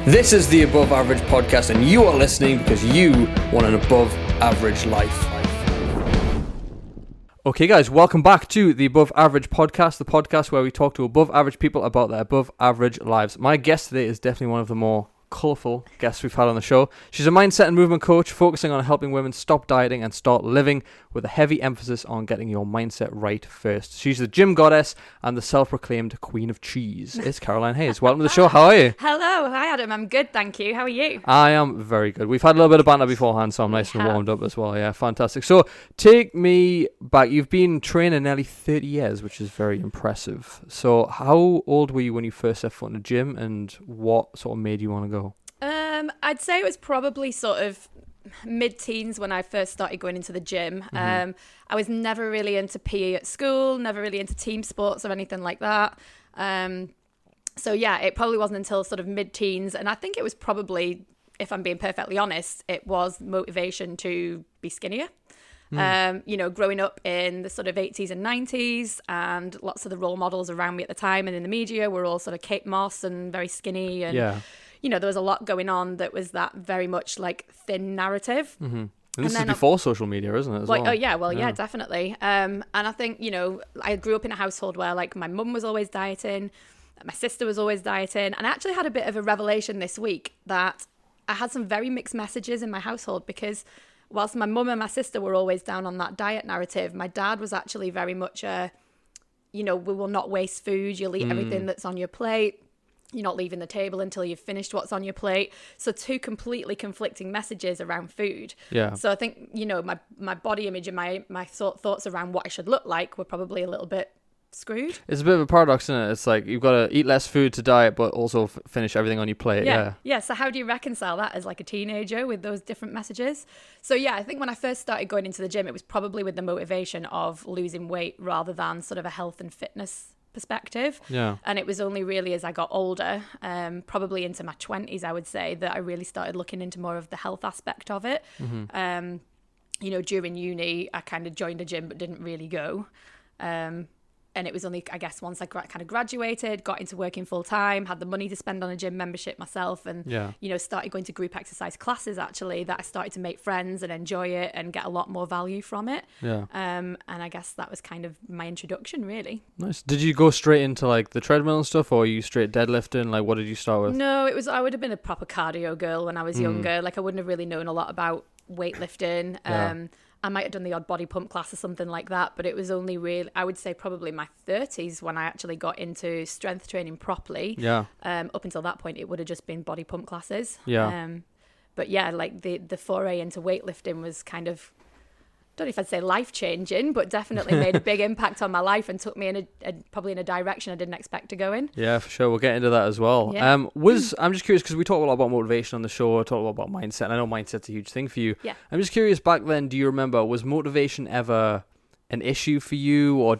This is the Above Average Podcast, and you are listening because you want an above average life. Okay, guys, welcome back to the Above Average Podcast, the podcast where we talk to above average people about their above average lives. My guest today is definitely one of the more colourful guests we've had on the show. She's a mindset and movement coach focusing on helping women stop dieting and start living, with a heavy emphasis on getting your mindset right first. She's the gym goddess and the self-proclaimed queen of cheese. It's Caroline Hayes. Welcome to the show. How are you? Hello. Hi, Adam. I'm good, thank you. How are you? I am very good. We've had a little bit of banter beforehand, so I'm nice and warmed up as well. Yeah, fantastic. So take me back. You've been training nearly 30 years, which is very impressive. So how old were you when you first set foot in the gym, and what sort of made you want to go? I'd say it was probably sort of mid-teens when I first started going into the gym. I was never really into PE at school, never really into team sports or anything like that. So yeah, it probably wasn't until sort of mid-teens, and I think it was probably, if I'm being perfectly honest, it was motivation to be skinnier. Growing up in the sort of 80s and 90s, and lots of the role models around me at the time and in the media were all sort of Kate Moss and very skinny, and there was a lot going on that was that very much like thin narrative. And this is before social media, isn't it? Oh yeah, definitely. And I think, I grew up in a household where like my mum was always dieting, my sister was always dieting, and I actually had a bit of a revelation this week that I had some very mixed messages in my household, because whilst my mum and my sister were always down on that diet narrative, my dad was actually very much we will not waste food, you'll eat everything that's on your plate. You're not leaving the table until you've finished what's on your plate. So two completely conflicting messages around food. Yeah. So I think, my body image and my thoughts around what I should look like were probably a little bit screwed. It's a bit of a paradox, isn't it? It's like you've got to eat less food to diet, but also finish everything on your plate. Yeah. So how do you reconcile that as like a teenager with those different messages? So yeah, I think when I first started going into the gym, it was probably with the motivation of losing weight rather than sort of a health and fitness perspective. And it was only really as I got older, probably into my 20s, I would say, that I really started looking into more of the health aspect of it. During uni, I kind of joined a gym but didn't really go. And it was only, I guess, once I kind of graduated, got into working full time, had the money to spend on a gym membership myself, and started going to group exercise classes, actually, that I started to make friends and enjoy it and get a lot more value from it. And I guess that was kind of my introduction, really. Nice. Did you go straight into like the treadmill and stuff, or are you straight deadlifting? Like, what did you start with? No, I would have been a proper cardio girl when I was younger. Like, I wouldn't have really known a lot about weightlifting. I might have done the odd body pump class or something like that, but it was only really, I would say probably my 30s when I actually got into strength training properly. Up until that point, it would have just been body pump classes. But yeah, like the foray into weightlifting was kind of, I don't know if I'd say life-changing, but definitely made a big impact on my life and took me in probably in a direction I didn't expect to go in. Yeah, for sure. We'll get into that as well. I'm just curious, because we talk a lot about motivation on the show, talk a lot about mindset, and I know mindset's a huge thing for you. I'm just curious, back then, do you remember, was motivation ever an issue for you, or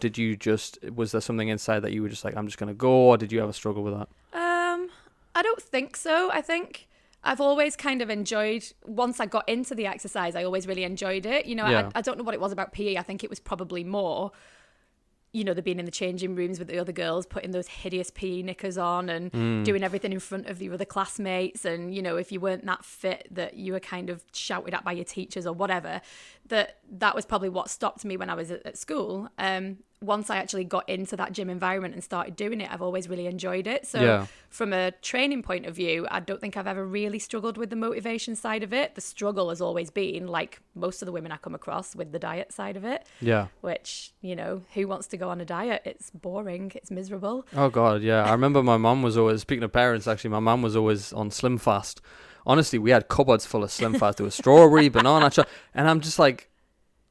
was there something inside that you were just like, I'm just going to go, or did you ever struggle with that? I don't think so. I think I've always kind of enjoyed, once I got into the exercise, I always really enjoyed it. I don't know what it was about PE. I think it was probably more, the being in the changing rooms with the other girls, putting those hideous PE knickers on and doing everything in front of the other classmates. And, if you weren't that fit, that you were kind of shouted at by your teachers or whatever, that was probably what stopped me when I was at school. Once I actually got into that gym environment and started doing it, I've always really enjoyed it. So from a training point of view, I don't think I've ever really struggled with the motivation side of it. The struggle has always been, like most of the women I come across, with the diet side of it. Which, who wants to go on a diet? It's boring. It's miserable. Oh, God, yeah. I remember my mum was always, speaking of parents, actually, my mum was always on Slim Fast. Honestly, we had cupboards full of Slim Fast. There was strawberry, banana, and I'm just like,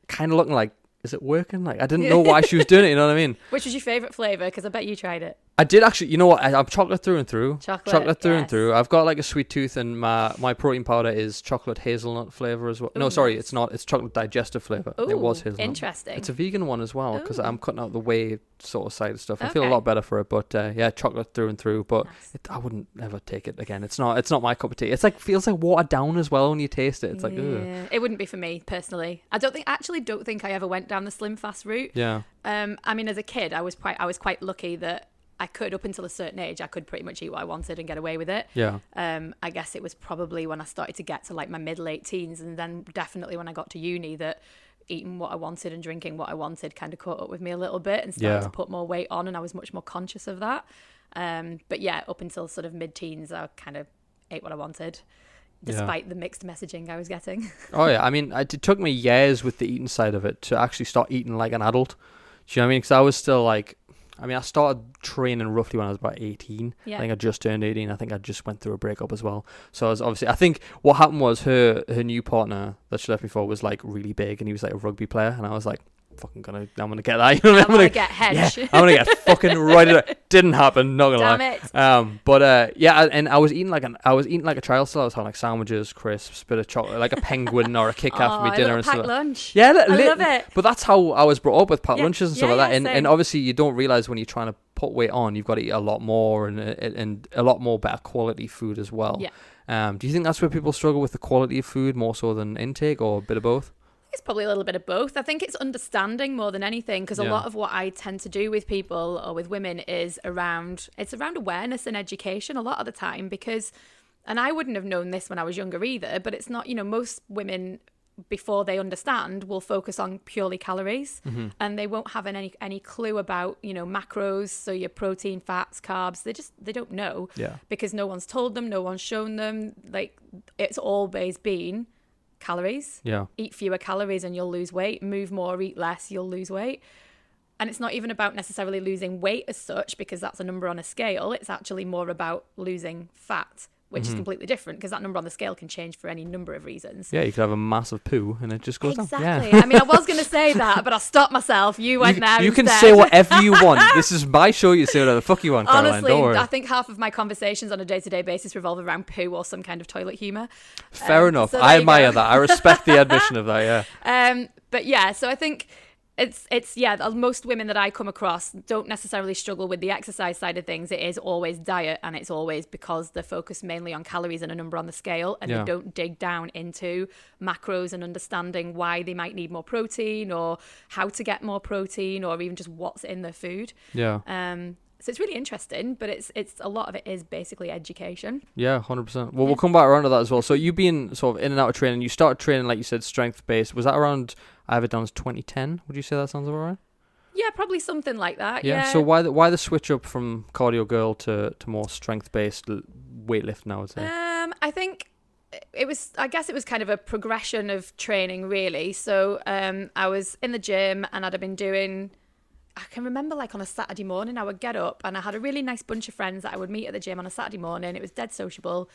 kind of looking like, is it working? Like, I didn't know why she was doing it, you know what I mean? Which was your favourite flavour? Because I bet you tried it. I did actually. You know what? I'm chocolate through and through. Chocolate through and through. I've got like a sweet tooth, and my protein powder is chocolate hazelnut flavour as well. Ooh, no, sorry, it's not. It's chocolate digestive flavour. It was hazelnut. Interesting. It's a vegan one as well, because I'm cutting out the whey sort of side of stuff. I feel a lot better for it, but chocolate through and through. But nice. I wouldn't ever take it again. It's not my cup of tea. It's like, feels like watered down as well when you taste it. It's like, ugh. It wouldn't be for me personally. I don't think I ever went down the Slim Fast route. Yeah. I mean, as a kid, I was quite lucky that I could, up until a certain age, I could pretty much eat what I wanted and get away with it. Yeah. I guess it was probably when I started to get to like my mid-late teens, and then definitely when I got to uni, that eating what I wanted and drinking what I wanted kind of caught up with me a little bit and started to put more weight on, and I was much more conscious of that. But yeah, up until sort of mid-teens, I kind of ate what I wanted, despite the mixed messaging I was getting. Oh yeah, I mean, it took me years with the eating side of it to actually start eating like an adult. Do you know what I mean? Because I was still like, I mean, I started training roughly when I was about 18. Yeah. I think I just turned 18. I think I just went through a breakup as well. So I was obviously, I think what happened was her new partner that she left me for was like really big, and he was like a rugby player, and I was like, I'm gonna get that. You know, I'm gonna get hedge. Yeah, I'm gonna get fucking right at it. Didn't happen. Not gonna Damn lie. But yeah, and I was eating like a child still. I was having like sandwiches, crisps, bit of chocolate, like a penguin or a Kit Kat for me dinner and stuff. Lunch. Yeah, I love it. But that's how I was brought up, with packed lunches and stuff like that. And obviously you don't realize when you're trying to put weight on, you've got to eat a lot more and a lot more better quality food as well. Yeah. Do you think that's where people struggle with the quality of food more so than intake, or a bit of both? It's probably a little bit of both. I think it's understanding more than anything, because a lot of what I tend to do with people or with women is around awareness and education a lot of the time, because, and I wouldn't have known this when I was younger either, but it's not, most women, before they understand, will focus on purely calories, and they won't have any clue about, macros, so your protein, fats, carbs. They don't know, because no one's told them, no one's shown them. Like, it's always been calories. Eat fewer calories and you'll lose weight. Move more, eat less, you'll lose weight. And it's not even about necessarily losing weight as such, because that's a number on a scale. It's actually more about losing fat, which is completely different, because that number on the scale can change for any number of reasons. Yeah, you could have a massive poo and it just goes down. Exactly. Yeah. I mean, I was going to say that, but I stopped myself. You went there You instead. can say whatever you want. This is my show. You say whatever the fuck you want, Caroline. Honestly, don't worry. I think half of my conversations on a day-to-day basis revolve around poo or some kind of toilet humour. Fair enough. So I admire that. I respect the admission of that, yeah. But yeah, so I think most women that I come across don't necessarily struggle with the exercise side of things. It is always diet, and it's always because they're focused mainly on calories and a number on the scale, and they don't dig down into macros and understanding why they might need more protein, or how to get more protein, or even just what's in their food. So it's really interesting, but it's a lot of it is basically education. Yeah, 100%. Well, we'll come back around to that as well. So you've been sort of in and out of training. You started training, like you said, strength-based. Was that around, I have it down as 2010? Would you say that sounds about right? Yeah, probably something like that. Yeah. So why the switch up from cardio girl to more strength-based weightlifting, I would say? I think I guess it was kind of a progression of training, really. So I was in the gym, and I'd have been doing, I can remember, like, on a Saturday morning, I would get up, and I had a really nice bunch of friends that I would meet at the gym on a Saturday morning. It was dead sociable,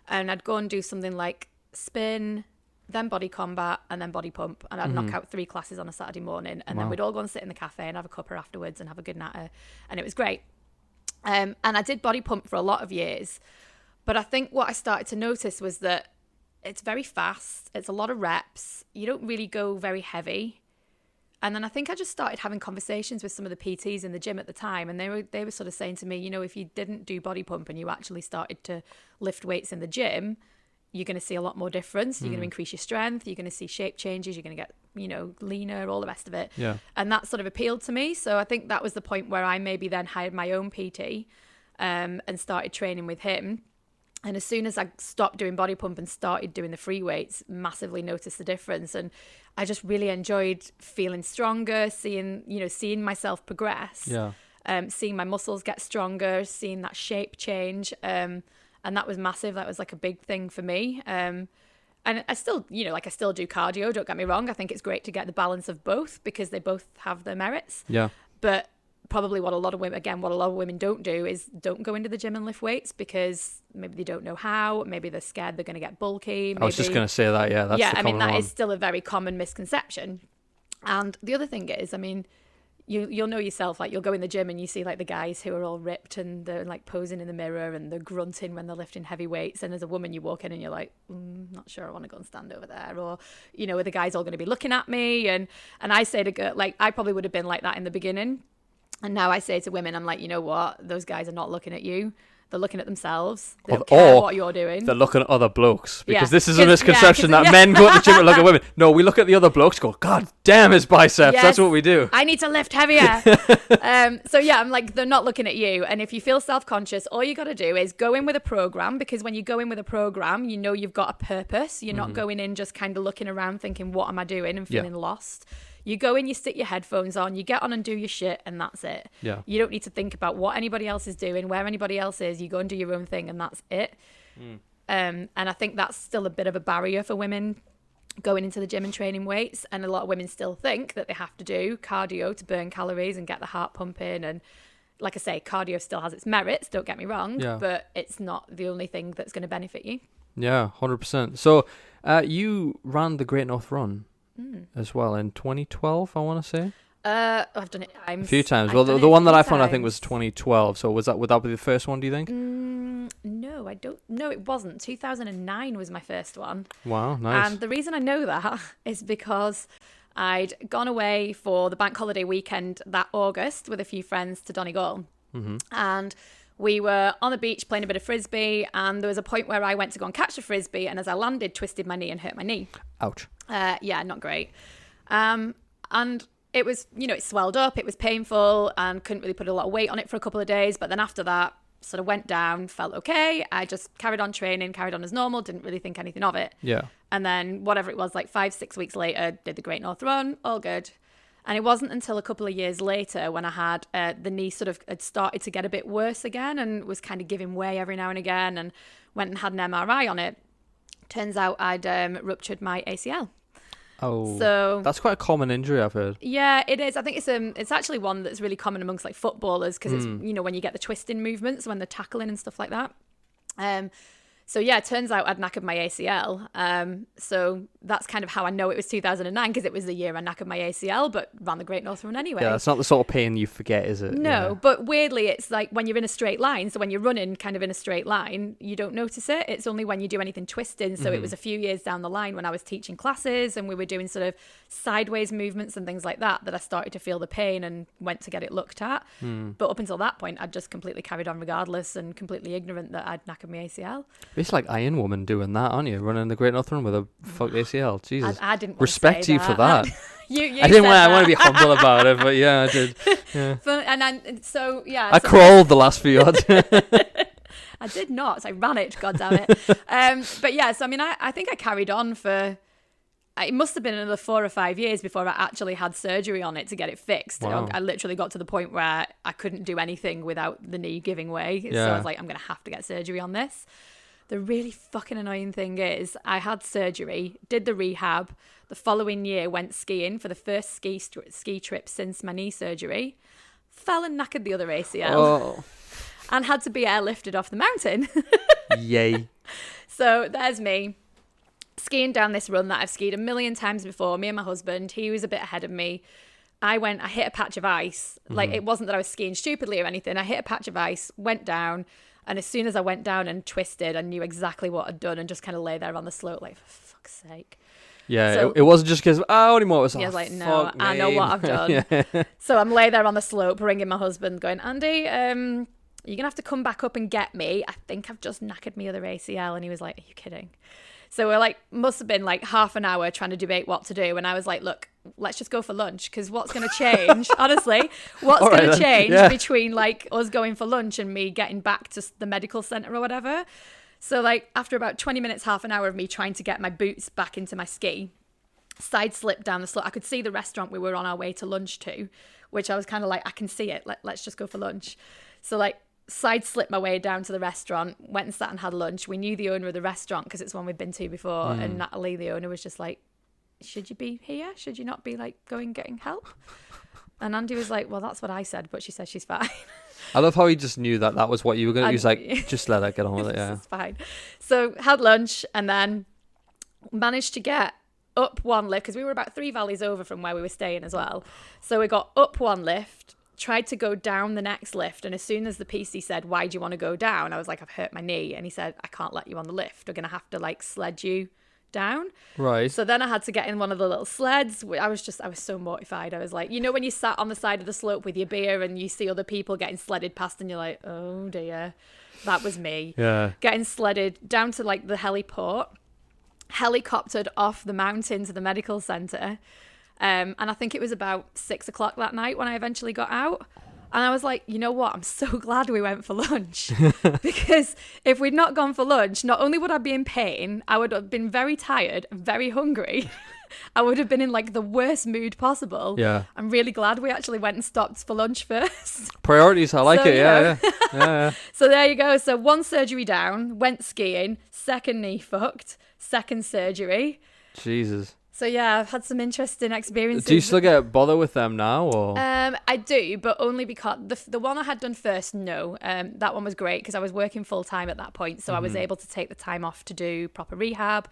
and I'd go and do something like spin, then body combat, and then body pump, and I'd knock out 3 classes on a Saturday morning, and then we'd all go and sit in the cafe and have a cuppa afterwards and have a good natter, and it was great. And I did body pump for a lot of years, but I think what I started to notice was that it's very fast, it's a lot of reps, you don't really go very heavy. And then I think I just started having conversations with some of the PTs in the gym at the time, and they were sort of saying to me, if you didn't do body pump and you actually started to lift weights in the gym, you're going to see a lot more difference. You're going to increase your strength. You're going to see shape changes. You're going to get, leaner, all the rest of it. Yeah. And that sort of appealed to me. So I think that was the point where I maybe then hired my own PT and started training with him. And as soon as I stopped doing body pump and started doing the free weights, massively noticed the difference. And I just really enjoyed feeling stronger, seeing myself progress, seeing my muscles get stronger, seeing that shape change. And that was massive. That was like a big thing for me. And I still, I still do cardio, don't get me wrong. I think it's great to get the balance of both, because they both have their merits. Yeah. But probably what a lot of women don't do is don't go into the gym and lift weights, because maybe they don't know how, maybe they're scared they're going to get bulky. I was just going to say that, yeah. That's the common that one. is still a very common misconception. And the other thing is, you'll know yourself, like, you'll go in the gym and you see, like, the guys who are all ripped and they're, like, posing in the mirror and they're grunting when they're lifting heavy weights, and as a woman you walk in and you're like, not sure I want to go and stand over there, or are the guys all going to be looking at me? And I say to go, like, I probably would have been like that in the beginning, and now I say to women, I'm like, you know what, those guys are not looking at you. They're looking at themselves. They don't care what you're doing. They're looking at other blokes. Because Yeah. this is a misconception that men go to the gym and look at women. No, we look at the other blokes, go, God damn his biceps. Yes. That's what we do. I need to lift heavier. So yeah, I'm like, they're not looking at you. And if you feel self-conscious, all you got to do is go in with a program, because when you go in with a program, you know you've got a purpose. You're not going in just kind of looking around thinking, what am I doing, and feeling lost. You go in, you stick your headphones on, you get on and do your shit, and that's it. Yeah. You don't need to think about what anybody else is doing, where anybody else is. You go and do your own thing, and that's it. And I think that's still a bit of a barrier for women going into the gym and training weights. And a lot of women still think that they have to do cardio to burn calories and get the heart pumping. And like I say, cardio still has its merits, don't get me wrong, but it's not the only thing that's going to benefit you. Yeah, 100%. So you ran the Great North Run as well in 2012, I want to say. I've done it times. A few times. Well, the one that I found, I think, was 2012. So would that be the first one, do you think? No, I don't. No, it wasn't. 2009 was my first one. Wow, nice. And the reason I know that is because I'd gone away for the bank holiday weekend that August with a few friends to Donegal. And we were on the beach playing a bit of frisbee, and there was a point where I went to go and catch the frisbee, and as I landed, twisted my knee and hurt my knee. Ouch. Yeah, not great. And it was, it swelled up, it was painful, and couldn't really put a lot of weight on it for a couple of days. But then after that, sort of went down, felt okay. I just carried on training, carried on as normal, didn't really think anything of it. Yeah. And then whatever it was, like 5-6 weeks later, did the Great North Run, all good. And it wasn't until a couple of years later when I had the knee sort of had started to get a bit worse again and was kind of giving way every now and again, and went and had an MRI on it. Turns out I'd ruptured my ACL. Oh, so that's quite a common injury, I've heard. Yeah, it is. I think it's actually one that's really common amongst like footballers, because it's when you get the twisting movements when they're tackling and stuff like that. So yeah, it turns out I'd knackered my ACL. So that's kind of how I know it was 2009, because it was the year I knackered my ACL, but ran the Great North Run anyway. Yeah, that's not the sort of pain you forget, is it? No, but weirdly, it's like when you're in a straight line. So when you're running kind of in a straight line, you don't notice it. It's only when you do anything twisting. So it was a few years down the line when I was teaching classes and we were doing sort of sideways movements and things like that I started to feel the pain and went to get it looked at. But up until that point, I'd just completely carried on regardless and completely ignorant that I'd knackered my ACL. It's like Iron Woman doing that, aren't you? Running the Great North Run with a fucked ACL. Jesus. I didn't respect you for that. you I didn't want. I want to be humble about it, but yeah, I did. Yeah. I crawled the last few yards. I did not. I ran it. God damn it. But yeah, so I mean, I think I carried on for. It must have been another 4 or 5 years before I actually had surgery on it to get it fixed. Wow. I literally got to the point where I couldn't do anything without the knee giving way. Yeah. So I was like, I'm going to have to get surgery on this. The really fucking annoying thing is I had surgery, did the rehab. The following year went skiing for the first ski trip since my knee surgery. Fell and knackered the other ACL. And had to be airlifted off the mountain. Yay. So there's me. Skiing down this run that I've skied a million times before, me and my husband. He was a bit ahead of me. I hit a patch of ice. Like, it wasn't that I was skiing stupidly or anything. I hit a patch of ice, went down, and as soon as I went down and twisted, I knew exactly what I'd done and just kind of lay there on the slope like, for fuck's sake. Yeah, so, it wasn't just because, anymore. It was I was like, no, I know what I've done. Yeah. So I'm lay there on the slope, ringing my husband, going, Andy, you're going to have to come back up and get me. I think I've just knackered my other ACL. And he was like, are you kidding? So we're like, must have been like half an hour trying to debate what to do. And I was like, look, let's just go for lunch, because what's going to change, honestly, what's going to change between like us going for lunch and me getting back to the medical center or whatever. So like after about 20 minutes, half an hour of me trying to get my boots back into my ski, side slipped down the slope. I could see the restaurant we were on our way to lunch to, which I was kind of like, I can see it. Let's just go for lunch. So like, side slipped my way down to the restaurant, went and sat and had lunch. We knew the owner of the restaurant because it's one we'd been to before. And Natalie, the owner, was just like, should you be here? Should you not be like getting help? And Andy was like, well, that's what I said, but she said she's fine. I love how he just knew that was what you were going to do. He was like, just let her get on with it. Yeah, it's fine. So had lunch and then managed to get up one lift, because we were about 3 valleys over from where we were staying as well. So we got up one lift, tried to go down the next lift, and as soon as the PC said, why do you want to go down, I was like, I've hurt my knee. And he said, I can't let you on the lift, we're gonna have to like sled you down. Right. So then I had to get in one of the little sleds. I was so mortified. I was like, when you sat on the side of the slope with your beer and you see other people getting sledded past and you're like, oh dear, that was me. Yeah. Getting sledded down to like the heliport, helicoptered off the mountain to the medical centre. And I think it was about 6:00 that night when I eventually got out. And I was like, you know what? I'm so glad we went for lunch. Because if we'd not gone for lunch, not only would I be in pain, I would have been very tired, very hungry. I would have been in like the worst mood possible. Yeah. I'm really glad we actually went and stopped for lunch first. Priorities, I like it. Yeah. So there you go. So one surgery down, went skiing, second knee fucked, second surgery. Jesus. So yeah, I've had some interesting experiences. Do you still get bother with them now, or? I do, but only because the one I had done first, no. That one was great because I was working full time at that point, so I was able to take the time off to do proper rehab.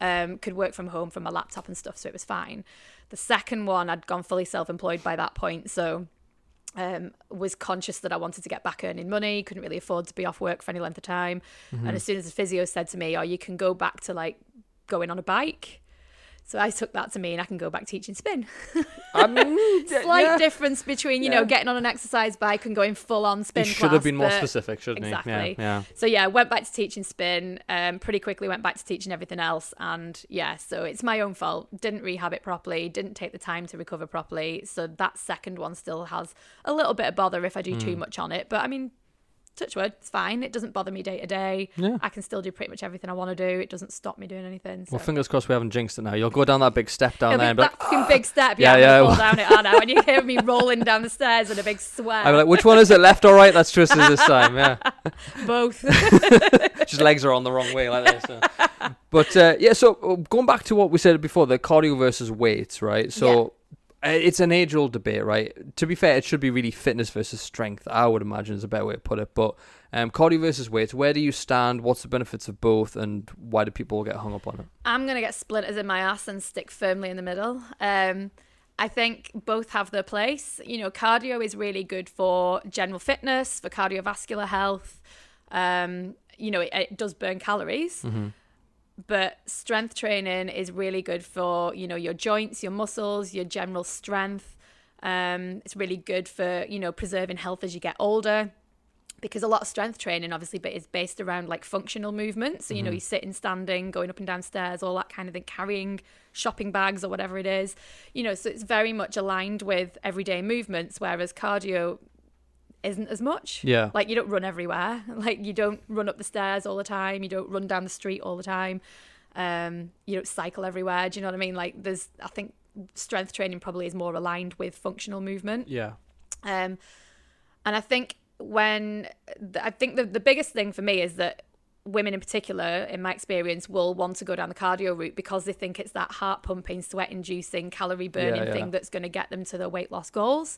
Could work from home from my laptop and stuff, so it was fine. The second one, I'd gone fully self-employed by that point, so was conscious that I wanted to get back earning money, couldn't really afford to be off work for any length of time. And as soon as the physio said to me, you can go back to like going on a bike. So I took that to mean I can go back teaching spin. Slight difference between, getting on an exercise bike and going full on spin class. Should have been more specific, shouldn't he? Exactly. Yeah. So yeah, went back to teaching spin, pretty quickly went back to teaching everything else. And yeah, so it's my own fault. Didn't rehab it properly, didn't take the time to recover properly. So that second one still has a little bit of bother if I do too much on it. But I mean, touch wood, it's fine. It doesn't bother me day to day. Yeah. I can still do pretty much everything I want to do. It doesn't stop me doing anything. So. Well, fingers crossed we haven't jinxed it now. You'll go down that big step down there and be that like, fucking big step. Yeah, I'm yeah. gonna fall down it, aren't I? When you hear me rolling down the stairs in a big sweat. I'm like, which one is it, left or right? That's twisted this time. Yeah. Both. Just legs are on the wrong way like this. So. But so going back to what we said before, the cardio versus weights, right? So it's an age-old debate, right? To be fair, it should be really fitness versus strength, I would imagine is a better way to put it. But cardio versus weights, where do you stand? What's the benefits of both? And why do people get hung up on it? I'm going to get splinters in my ass and stick firmly in the middle. I think both have their place. Cardio is really good for general fitness, for cardiovascular health. It does burn calories. Mm-hmm. But strength training is really good for, your joints, your muscles, your general strength. It's really good for, preserving health as you get older. Because a lot of strength training, obviously, but is based around like functional movement. So, you're sitting, standing, going up and down stairs, all that kind of thing, carrying shopping bags or whatever it is. So it's very much aligned with everyday movements, whereas cardio isn't as much. Yeah. Like you don't run everywhere. Like you don't run up the stairs all the time. You don't run down the street all the time. You don't cycle everywhere. Do you know what I mean? Like I think strength training probably is more aligned with functional movement. Yeah. And I think the biggest thing for me is that women in particular, in my experience, will want to go down the cardio route because they think it's that heart pumping, sweat inducing, calorie burning thing that's going to get them to their weight loss goals.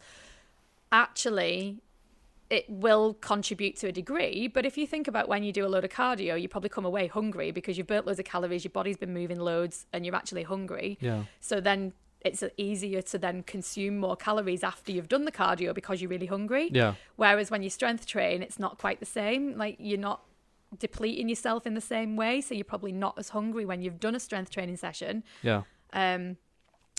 Actually, it will contribute to a degree, but if you think about when you do a load of cardio, you probably come away hungry because you've burnt loads of calories, your body's been moving loads, and you're actually hungry. Yeah. So then it's easier to then consume more calories after you've done the cardio because you're really hungry. Yeah. Whereas when you strength train, it's not quite the same. Like you're not depleting yourself in the same way, so you're probably not as hungry when you've done a strength training session. Yeah.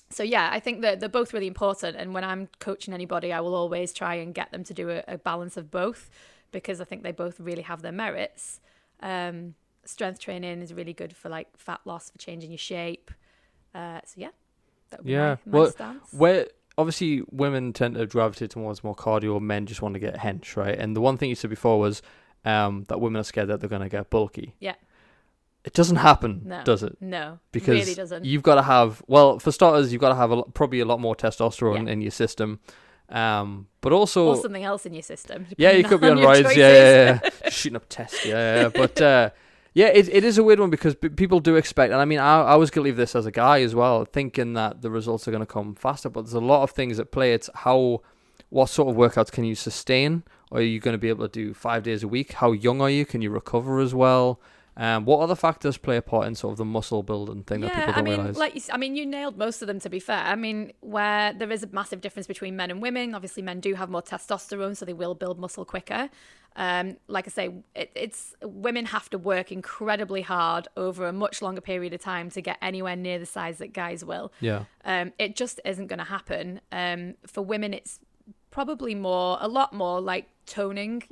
So yeah, I think that they're both really important. And when I'm coaching anybody, I will always try and get them to do a balance of both because I think they both really have their merits. Strength training is really good for like fat loss, for changing your shape. So yeah, that would be my stance. Where obviously women tend to gravitate towards more cardio, men just want to get hench, right? And the one thing you said before was that women are scared that they're going to get bulky. Yeah. It doesn't happen, does it? No, because really doesn't. You've got to have, for starters, you've got to have probably a lot more testosterone in your system. But also... Or something else in your system. Yeah, you could be on rides. Yeah. Shooting up tests. Yeah. But it is a weird one because people do expect, and I mean, I was guilty of this as a guy as well, thinking that the results are going to come faster. But there's a lot of things at play. It's what sort of workouts can you sustain? Are you going to be able to do 5 days a week? How young are you? Can you recover as well? What other factors play a part in sort of the muscle building thing that people don't realize? You nailed most of them, to be fair. I mean, where there is a massive difference between men and women, obviously men do have more testosterone, so they will build muscle quicker. Like I say, it's women have to work incredibly hard over a much longer period of time to get anywhere near the size that guys will. Yeah. It just isn't going to happen. For women, it's probably a lot more like toning,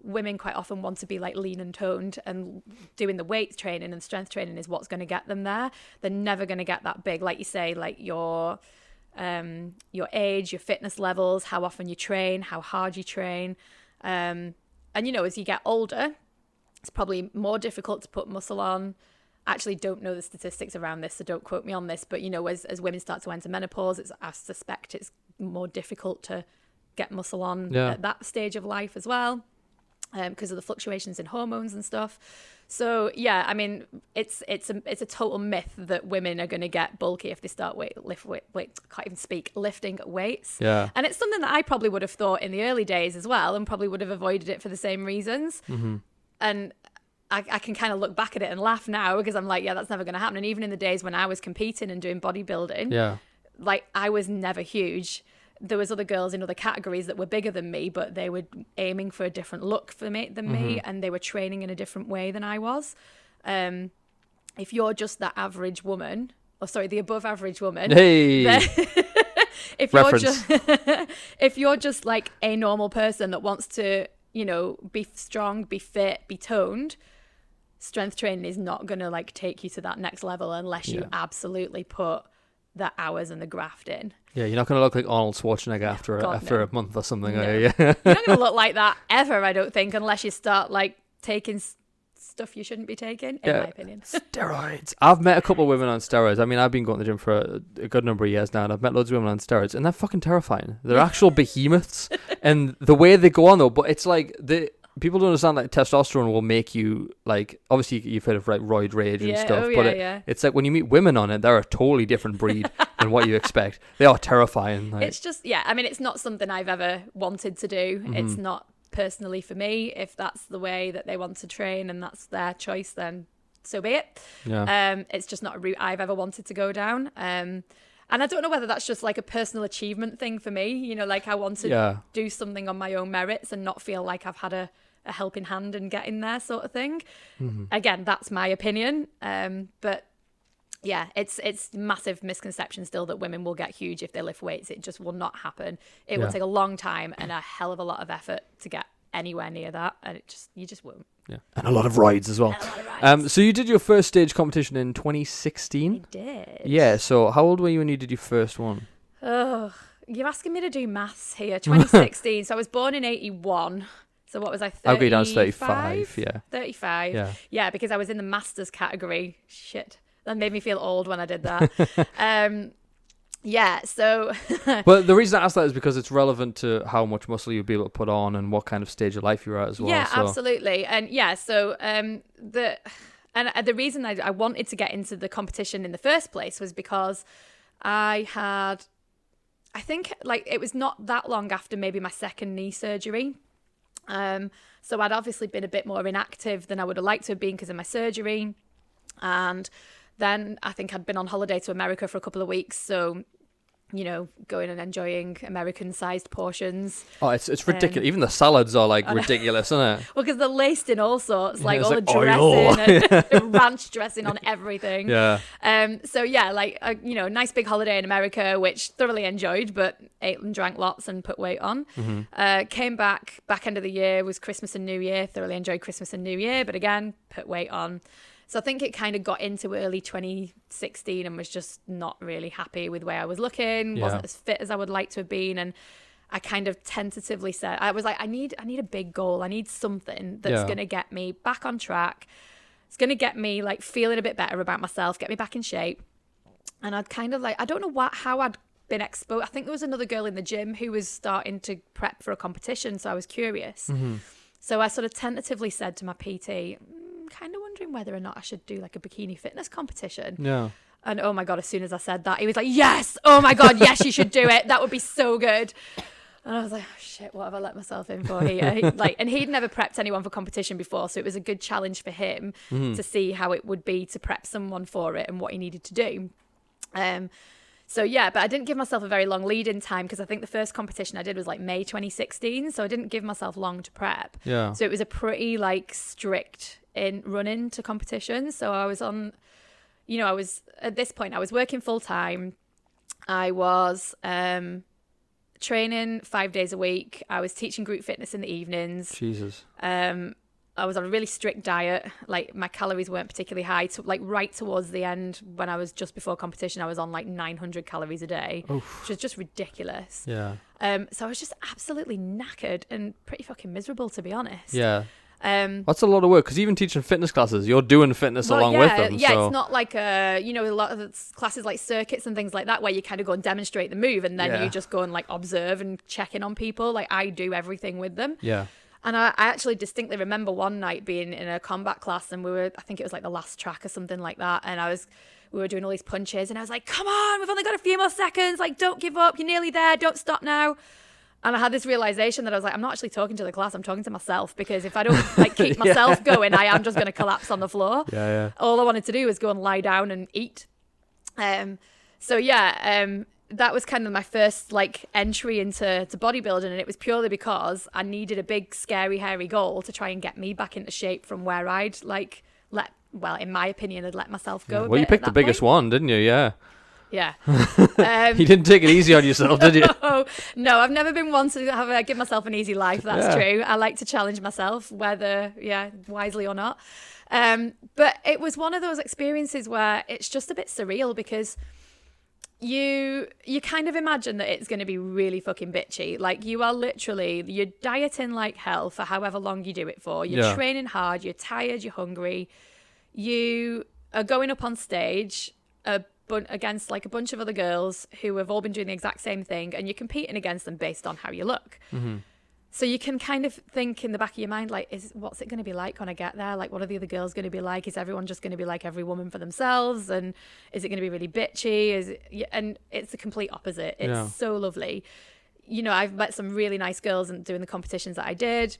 women quite often want to be like lean and toned, and doing the weight training and strength training is what's going to get them there. They're never going to get that big, like you say, like your age, your fitness levels, how often you train, how hard you train. And as you get older, it's probably more difficult to put muscle on. I actually don't know the statistics around this, so don't quote me on this, but as women start to enter menopause, I suspect it's more difficult to get muscle on at that stage of life as well. Because of the fluctuations in hormones and stuff. So yeah, I mean, it's a total myth that women are going to get bulky if they start lifting weights. Yeah. And it's something that I probably would have thought in the early days as well, and probably would have avoided it for the same reasons. Mm-hmm. And I can kind of look back at it and laugh now, because I'm like, yeah, that's never going to happen. And even in the days when I was competing and doing bodybuilding, like I was never huge. There was other girls in other categories that were bigger than me, but they were aiming for a different look than me, and they were training in a different way than I was. If you're just that average woman, the above average woman, if you're just like a normal person that wants to, be strong, be fit, be toned, strength training is not going to like take you to that next level unless you absolutely put the hours and the graft in. Yeah, you're not going to look like Arnold Schwarzenegger after a month or something. No. Are you? You're not going to look like that ever, I don't think, unless you start like taking stuff you shouldn't be taking, in my opinion. Steroids. I've met a couple of women on steroids. I mean, I've been going to the gym for a good number of years now, and I've met loads of women on steroids, and they're fucking terrifying. They're actual behemoths, and the way they go on though, but it's like people don't understand that testosterone will make you, like, obviously you've heard of like roid rage and stuff, but it's like when you meet women on it, they're a totally different breed than what you expect. They are terrifying. Like. It's just, I mean, it's not something I've ever wanted to do. Mm-hmm. It's not personally for me. If that's the way that they want to train and that's their choice, then so be it. Yeah. It's just not a route I've ever wanted to go down. And I don't know whether that's just like a personal achievement thing for me. Like I want to do something on my own merits and not feel like I've had a helping hand in getting there, sort of thing. Mm-hmm. Again, that's my opinion. But yeah, it's massive misconception still that women will get huge if they lift weights. It just will not happen. It will take a long time and a hell of a lot of effort to get anywhere near that, and you just won't. Yeah, and a lot of rides as well. So you did your first stage competition in 2016. I did. Yeah. So how old were you when you did your first one? Oh, you're asking me to do maths here. 2016. So I was born in 81. So what was I, 35? I'll go down to 35, yeah. 35. Yeah, because I was in the masters category. Shit. That made me feel old when I did that. Yeah, so... But the reason I asked that is because it's relevant to how much muscle you'll be able to put on and what kind of stage of life you're at as well. Yeah, absolutely. And yeah, so the reason I wanted to get into the competition in the first place was because I think like it was not that long after maybe my second knee surgery. So I'd obviously been a bit more inactive than I would have liked to have been because of my surgery. And then I think I'd been on holiday to America for a couple of weeks. So, going and enjoying American-sized portions. Oh, it's ridiculous. Even the salads are like ridiculous, isn't it? Well, because they're laced in all sorts, like all the dressing and ranch dressing on everything. Yeah. So yeah, like nice big holiday in America, which thoroughly enjoyed, but ate and drank lots and put weight on. Mm-hmm. Came back end of the year was Christmas and New Year. Thoroughly enjoyed Christmas and New Year, but again put weight on. So I think it kind of got into early 2016 and was just not really happy with where I was looking, wasn't as fit as I would like to have been. And I kind of tentatively said, I was like, I need a big goal. I need something that's going to get me back on track. It's going to get me like feeling a bit better about myself, get me back in shape. And I'd kind of like, I don't know how I'd been exposed. I think there was another girl in the gym who was starting to prep for a competition. So I was curious. Mm-hmm. So I sort of tentatively said to my PT, kind of wondering whether or not I should do like a bikini fitness competition. Yeah. And oh my God, as soon as I said that, he was like, yes, oh my God, yes, you should do it. That would be so good. And I was like, oh, shit, what have I let myself in for here? And he'd never prepped anyone for competition before, so it was a good challenge for him to see how it would be to prep someone for it and what he needed to do. So yeah, but I didn't give myself a very long lead-in time because I think the first competition I did was like May 2016, so I didn't give myself long to prep. Yeah. So it was a pretty like strict run-in to competition. So I was on, I was at this point I was working full time. I was training 5 days a week. I was teaching group fitness in the evenings. Jesus. I was on a really strict diet. Like my calories weren't particularly high. Right towards the end, when I was just before competition, I was on like 900 calories a day, which was just ridiculous. Yeah. So I was just absolutely knackered and pretty fucking miserable, to be honest. Yeah. That's a lot of work because even teaching fitness classes, you're doing fitness along with them. Yeah, so. It's not like a lot of classes like circuits and things like that where you kind of go and demonstrate the move and then you just go and like observe and check in on people. Like I do everything with them. Yeah. And I actually distinctly remember one night being in a combat class and I think it was like the last track or something like that. And we were doing all these punches and I was like, come on, we've only got a few more seconds. Like, don't give up. You're nearly there. Don't stop now. And I had this realization that I was like, I'm not actually talking to the class. I'm talking to myself because if I don't like keep myself going, I am just going to collapse on the floor. Yeah. All I wanted to do was go and lie down and eat. That was kind of my first like entry into bodybuilding, and it was purely because I needed a big, scary, hairy goal to try and get me back into shape from where I'd in my opinion, I'd let myself go. Well, you picked the biggest one, didn't you? Yeah. Yeah. You didn't take it easy on yourself, did you? No, I've never been one to give myself an easy life. That's true. I like to challenge myself, whether wisely or not. But it was one of those experiences where it's just a bit surreal because you kind of imagine that it's going to be really fucking bitchy. Like you're dieting like hell for however long you do it for. You're training hard. You're tired. You're hungry. You are going up on stage against like a bunch of other girls who have all been doing the exact same thing, and you're competing against them based on how you look. Mm-hmm. So you can kind of think in the back of your mind, like, what's it going to be like when I get there? Like, what are the other girls going to be like? Is everyone just going to be like every woman for themselves? And is it going to be really bitchy? And it's the complete opposite. It's so lovely. I've met some really nice girls and doing the competitions that I did,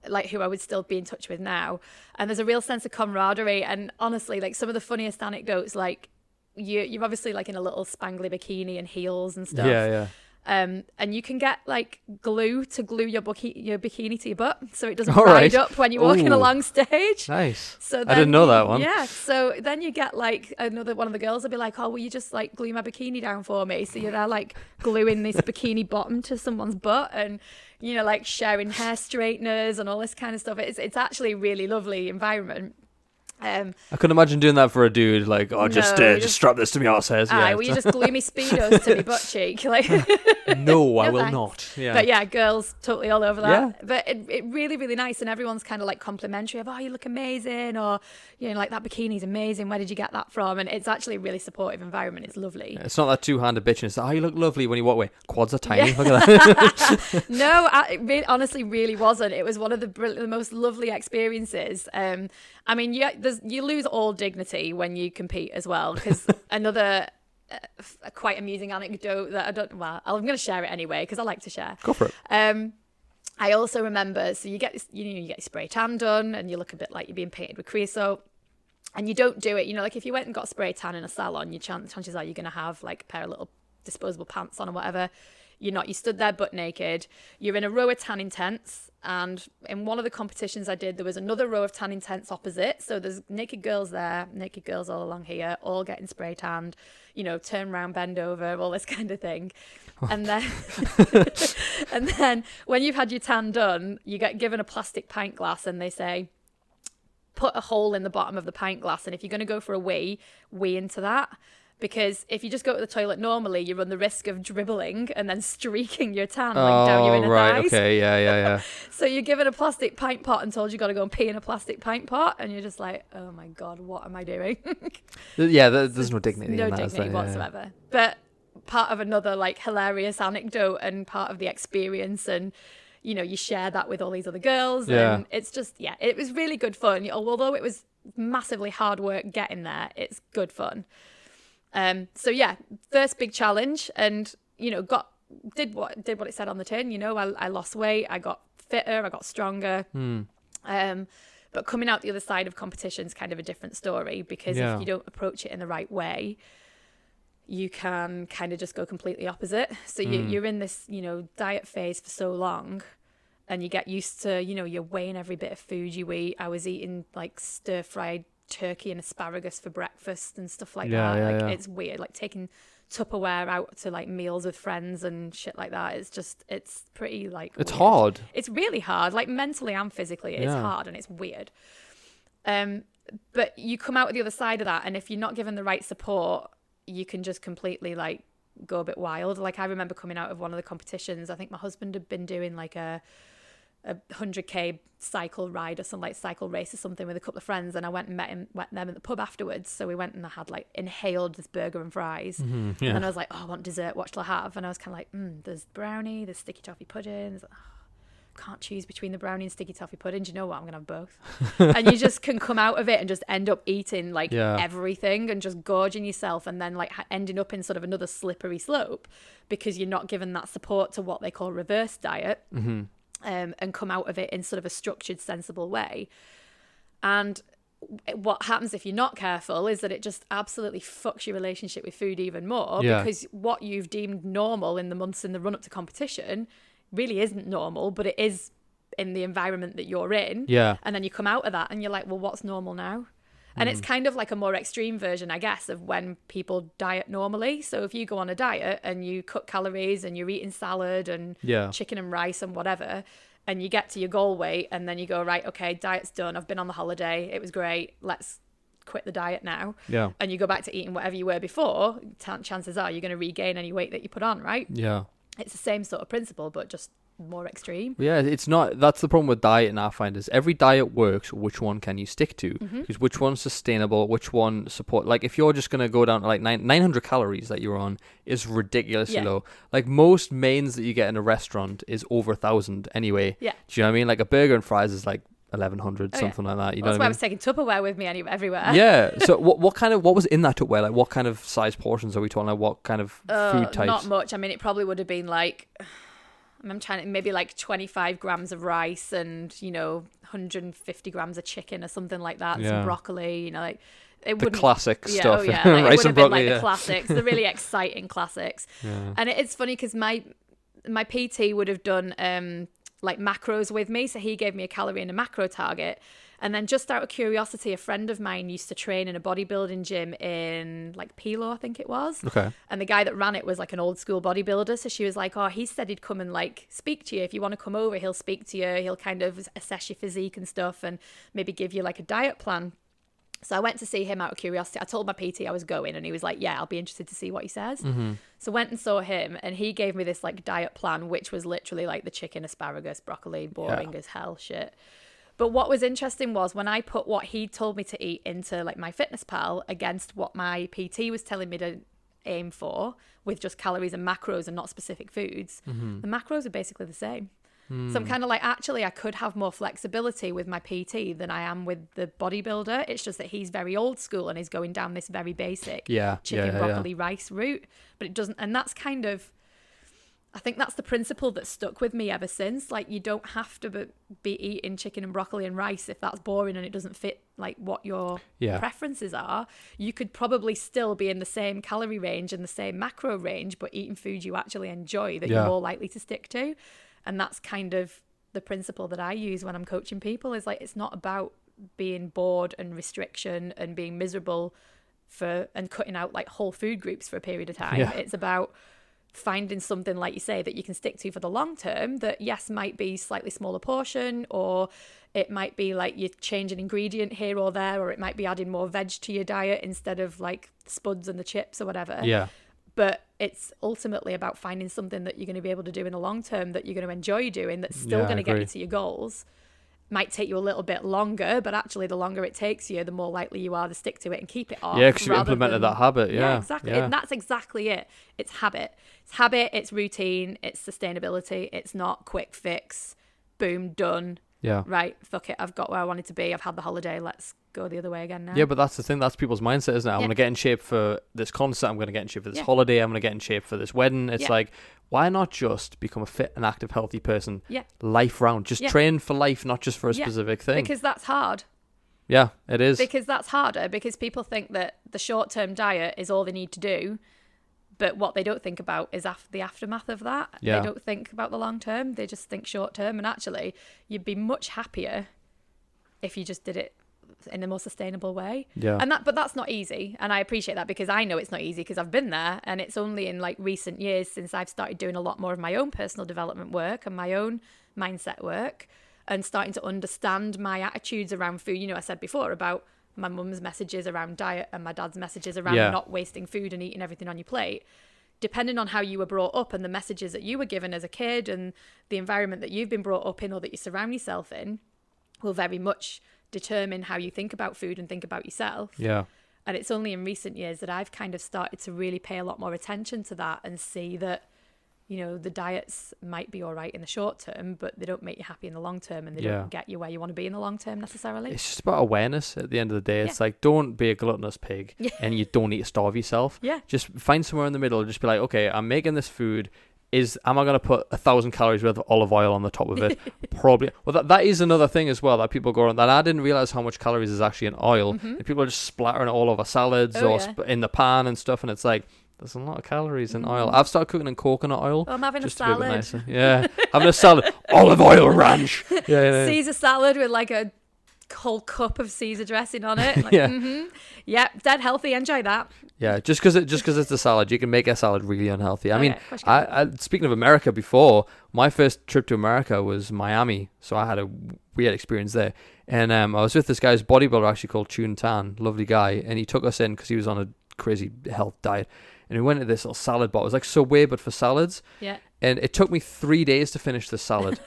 like who I would still be in touch with now. And there's a real sense of camaraderie. And honestly, like some of the funniest anecdotes, like you're obviously like in a little spangly bikini and heels and stuff. Yeah. And you can get like glue to glue your bikini to your butt so it doesn't ride up when you're walking along stage. Nice. So then, I didn't know that one. Yeah. So then you get like another one of the girls will be like, oh, will you just like glue my bikini down for me? So you're there like gluing this bikini bottom to someone's butt and, like sharing hair straighteners and all this kind of stuff. It's actually a really lovely environment. I couldn't imagine doing that for a dude. Like, just strap this to me arse hairs. Will you just glue me Speedos to me butt cheek? Like, no, I will thanks. not. Yeah. But yeah, girls totally all over that. Yeah. But it really, really nice, and everyone's kind of like complimentary of, oh, you look amazing, or like that bikini's amazing. Where did you get that from? And it's actually a really supportive environment. It's lovely. It's not that two-handed bitch. It's you look lovely when you walk away. Quads are tiny. Look at that. No, it honestly really wasn't. It was one of the most lovely experiences. I mean, you lose all dignity when you compete as well, because another quite amusing anecdote that I'm going to share it anyway because I like to share. Go for it. I also remember, so you get this, you get your spray tan done and you look a bit like you're being painted with creosote, and you don't do it, like if you went and got spray tan in a salon, chances are you're going to have like a pair of little disposable pants on or whatever. You're not. You stood there butt naked. You're in a row of tanning tents. And in one of the competitions I did, there was another row of tanning tents opposite. So there's naked girls there, naked girls all along here, all getting spray tanned, turn around, bend over, all this kind of thing. And then, and then when you've had your tan done, you get given a plastic pint glass and they say, put a hole in the bottom of the pint glass. And if you're going to go for a wee into that. Because if you just go to the toilet normally, you run the risk of dribbling and then streaking your tan down your inner thighs. Okay, yeah. So you're given a plastic pint pot and told you got to go and pee in a plastic pint pot, and you're just like, oh my God, what am I doing? There's no dignity. No dignity whatsoever. Yeah. But part of another like hilarious anecdote and part of the experience, and you share that with all these other girls, and it's just it was really good fun. Although it was massively hard work getting there, it's good fun. First big challenge, and got did what it said on the tin. You know, I lost weight, I got fitter, I got stronger. But coming out the other side of competition is kind of a different story, because if you don't approach it in the right way, you can kind of just go completely opposite. So you're in this, you know, diet phase for so long, and you get used to, you know, you're weighing every bit of food you eat. I was eating like stir-fried turkey and asparagus for breakfast and stuff like that. It's weird, like taking Tupperware out to like meals with friends and shit like that. It's pretty like it's weird. Hard. It's really hard, like mentally and physically. It's hard and it's weird. But you come out with the other side of that, and if you're not given the right support, you can just completely like go a bit wild. Like I remember coming out of one of the competitions, I think my husband had been doing like a 100k cycle ride or some like cycle race or something with a couple of friends, and I went and met them at the pub afterwards. So we went and I had like inhaled this burger and fries, and I was like, oh, I want dessert, what shall I have? And I was kind of like, there's brownie, there's sticky toffee pudding, there's can't choose between the brownie and sticky toffee pudding. Do you know what, I'm gonna have both. And you just can come out of it and just end up eating like everything and just gorging yourself, and then like ending up in sort of another slippery slope because you're not given that support to what they call reverse diet. And come out of it in sort of a structured, sensible way. And what happens if you're not careful is that it just absolutely fucks your relationship with food even more, because what you've deemed normal in the months in the run up to competition really isn't normal, but it is in the environment that you're in. And then you come out of that and you're like, well, what's normal now? And it's kind of like a more extreme version, I guess, of when people diet normally. So if you go on a diet and you cut calories and you're eating salad and chicken and rice and whatever, and you get to your goal weight and then you go, right, okay, diet's done. I've been on the holiday. It was great. Let's quit the diet now. And you go back to eating whatever you were before, chances are you're going to regain any weight that you put on, right? It's the same sort of principle, but just more extreme. It's not. That's the problem with diet, and I find is every diet works. Which one can you stick to? Because which one's sustainable? Which one support? Like if you're just gonna go down to like 900 calories that you're on is ridiculously low. Like most mains that you get in a restaurant is over 1,000 anyway. Do you know what I mean? Like a burger and fries is like 1,100, something like that. You know that's what why I was taking Tupperware with me everywhere. So what was in that Tupperware? Like what kind of size portions are we talking? Like what kind of food types? Not much. I mean, it probably would have been like, I'm trying to, maybe like 25 grams of rice and, you know, 150 grams of chicken or something like that. Some broccoli, you know, like it would classic stuff. Like, rice it would have and broccoli, been like the classics, the really exciting classics. And it's funny because my PT would have done like macros with me, so he gave me a calorie and a macro target. And then just out of curiosity, a friend of mine used to train in a bodybuilding gym in like Pilo, I think it was. And the guy that ran it was like an old school bodybuilder. So she was like, oh, he said he'd come and like speak to you. If you want to come over, he'll speak to you. He'll kind of assess your physique and stuff and maybe give you like a diet plan. So I went to see him out of curiosity. I told my PT I was going, and he was like, yeah, I'll be interested to see what he says. So went and saw him, and he gave me this like diet plan, which was literally like the chicken, asparagus, broccoli, boring as hell shit. But what was interesting was when I put what he told me to eat into like my fitness pal against what my PT was telling me to aim for with just calories and macros and not specific foods, the macros are basically the same. So I'm kind of like, actually, I could have more flexibility with my PT than I am with the bodybuilder. It's just that he's very old school and he's going down this very basic chicken, broccoli, rice route. But it doesn't, and that's kind of, I think that's the principle that stuck with me ever since. Like, you don't have to be eating chicken and broccoli and rice if that's boring and it doesn't fit like what your preferences are. You could probably still be in the same calorie range and the same macro range, but eating food you actually enjoy that you're more likely to stick to. And that's kind of the principle that I use when I'm coaching people, is like, it's not about being bored and restriction and being miserable and cutting out like whole food groups for a period of time. It's about finding something, like you say, that you can stick to for the long term, that yes, might be slightly smaller portion, or it might be like you change an ingredient here or there, or it might be adding more veg to your diet instead of like spuds and the chips or whatever. But it's ultimately about finding something that you're going to be able to do in the long term, that you're going to enjoy doing, that's still going to get you to your goals. Might take you a little bit longer, but actually the longer it takes you, the more likely you are to stick to it and keep it off. Because you implemented that habit. Exactly. And that's exactly it. It's habit. It's habit, it's routine, it's sustainability. It's not quick fix, boom, done. Yeah. Right, fuck it, I've got where I wanted to be. I've had the holiday. Let's go the other way again now. Yeah, but that's the thing. That's people's mindset, isn't it? I'm going to get in shape for this concert. I'm going to get in shape for this holiday. I'm going to get in shape for this wedding. It's like, why not just become a fit and active, healthy person life round? Just train for life, not just for a specific thing. Because that's hard. Yeah, it is. Because that's harder, because people think that the short-term diet is all they need to do, but what they don't think about is the aftermath of that. Yeah. They don't think about the long-term. They just think short-term, and actually, you'd be much happier if you just did it in a more sustainable way. Yeah. But that's not easy, and I appreciate that, because I know it's not easy, because I've been there, and it's only in like recent years since I've started doing a lot more of my own personal development work and my own mindset work, and starting to understand my attitudes around food. You know, I said before about my mum's messages around diet and my dad's messages around not wasting food and eating everything on your plate. Depending on how you were brought up and the messages that you were given as a kid and the environment that you've been brought up in or that you surround yourself in will very much determine how you think about food and think about yourself. Yeah. And it's only in recent years that I've kind of started to really pay a lot more attention to that and see that, you know, the diets might be all right in the short term, but they don't make you happy in the long term, and they don't get you where you want to be in the long term necessarily. It's just about awareness at the end of the day. It's like, don't be a gluttonous pig and you don't need to starve yourself. Yeah. Just find somewhere in the middle. Just be like, okay, I'm making this food. Am I going to put 1,000 calories worth of olive oil on the top of it? Probably. Well, that is another thing as well that people go on. That I didn't realize how much calories is actually in oil. Mm-hmm. And people are just splattering it all over salads in the pan and stuff. And it's like, there's a lot of calories in oil. I've started cooking in coconut oil. Oh, I'm having just a salad. To be a bit nicer. Yeah, having a salad. Olive oil ranch. Yeah. Caesar salad with like a whole cup of Caesar dressing on it. Like, yeah, dead healthy. Enjoy that. Yeah, just because it's a salad, you can make a salad really unhealthy. I mean, I speaking of America before, my first trip to America was Miami, so I had a weird experience there. And I was with this guy's bodybuilder actually called Chun Tan, lovely guy, and he took us in because he was on a crazy health diet. And we went to this little salad bar. It was like Subway, but for salads. Yeah. And it took me 3 days to finish the salad.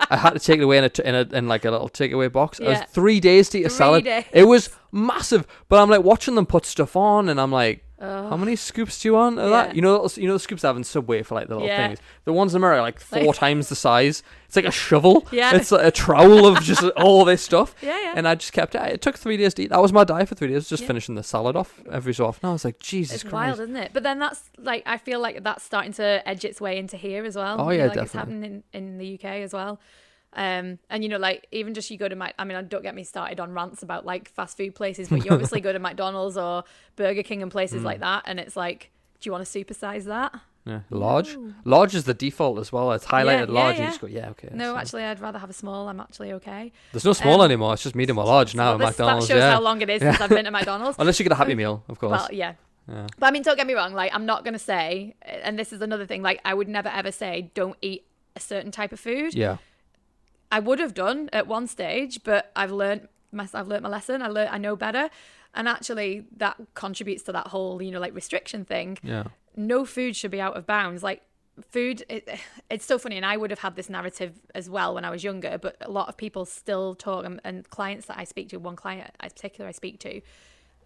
I had to take it away in like a little takeaway box. It was 3 days to eat a salad. It was massive. But I'm like watching them put stuff on, and I'm like, how many scoops do you want of that? You know the scoops they have in Subway for like the little things. The ones in America are like 4 times the size. It's like a shovel. Yeah. It's like a trowel of just all this stuff. Yeah. And I just kept it. It took 3 days to eat. That was my diet for 3 days, just finishing the salad off every so often. I was like, Jesus Christ. It's wild, isn't it? But then that's like, I feel like that's starting to edge its way into here as well. Oh yeah, like definitely. It's happening in the UK as well. And you know, like even just you go to don't get me started on rants about like fast food places, but you obviously go to McDonald's or Burger King and places like that, and it's like, do you want to supersize that? Yeah, large. No. Large is the default as well. It's highlighted large. You just go, okay. No, actually, I'd rather have a small. I'm actually okay. There's no small anymore. It's just medium or large now at McDonald's. That shows how long it is since I've been to McDonald's. Unless you get a Happy Meal, of course. Well, yeah. But I mean, don't get me wrong. Like, I'm not gonna say, and this is another thing. Like, I would never ever say don't eat a certain type of food. Yeah. I would have done at one stage, but I've learned my lesson. I know better, and actually that contributes to that whole, you know, like restriction thing. Yeah. No food should be out of bounds. Like food, it's so funny, and I would have had this narrative as well when I was younger, but a lot of people still talk, and clients that I speak to, one client in particular I speak to,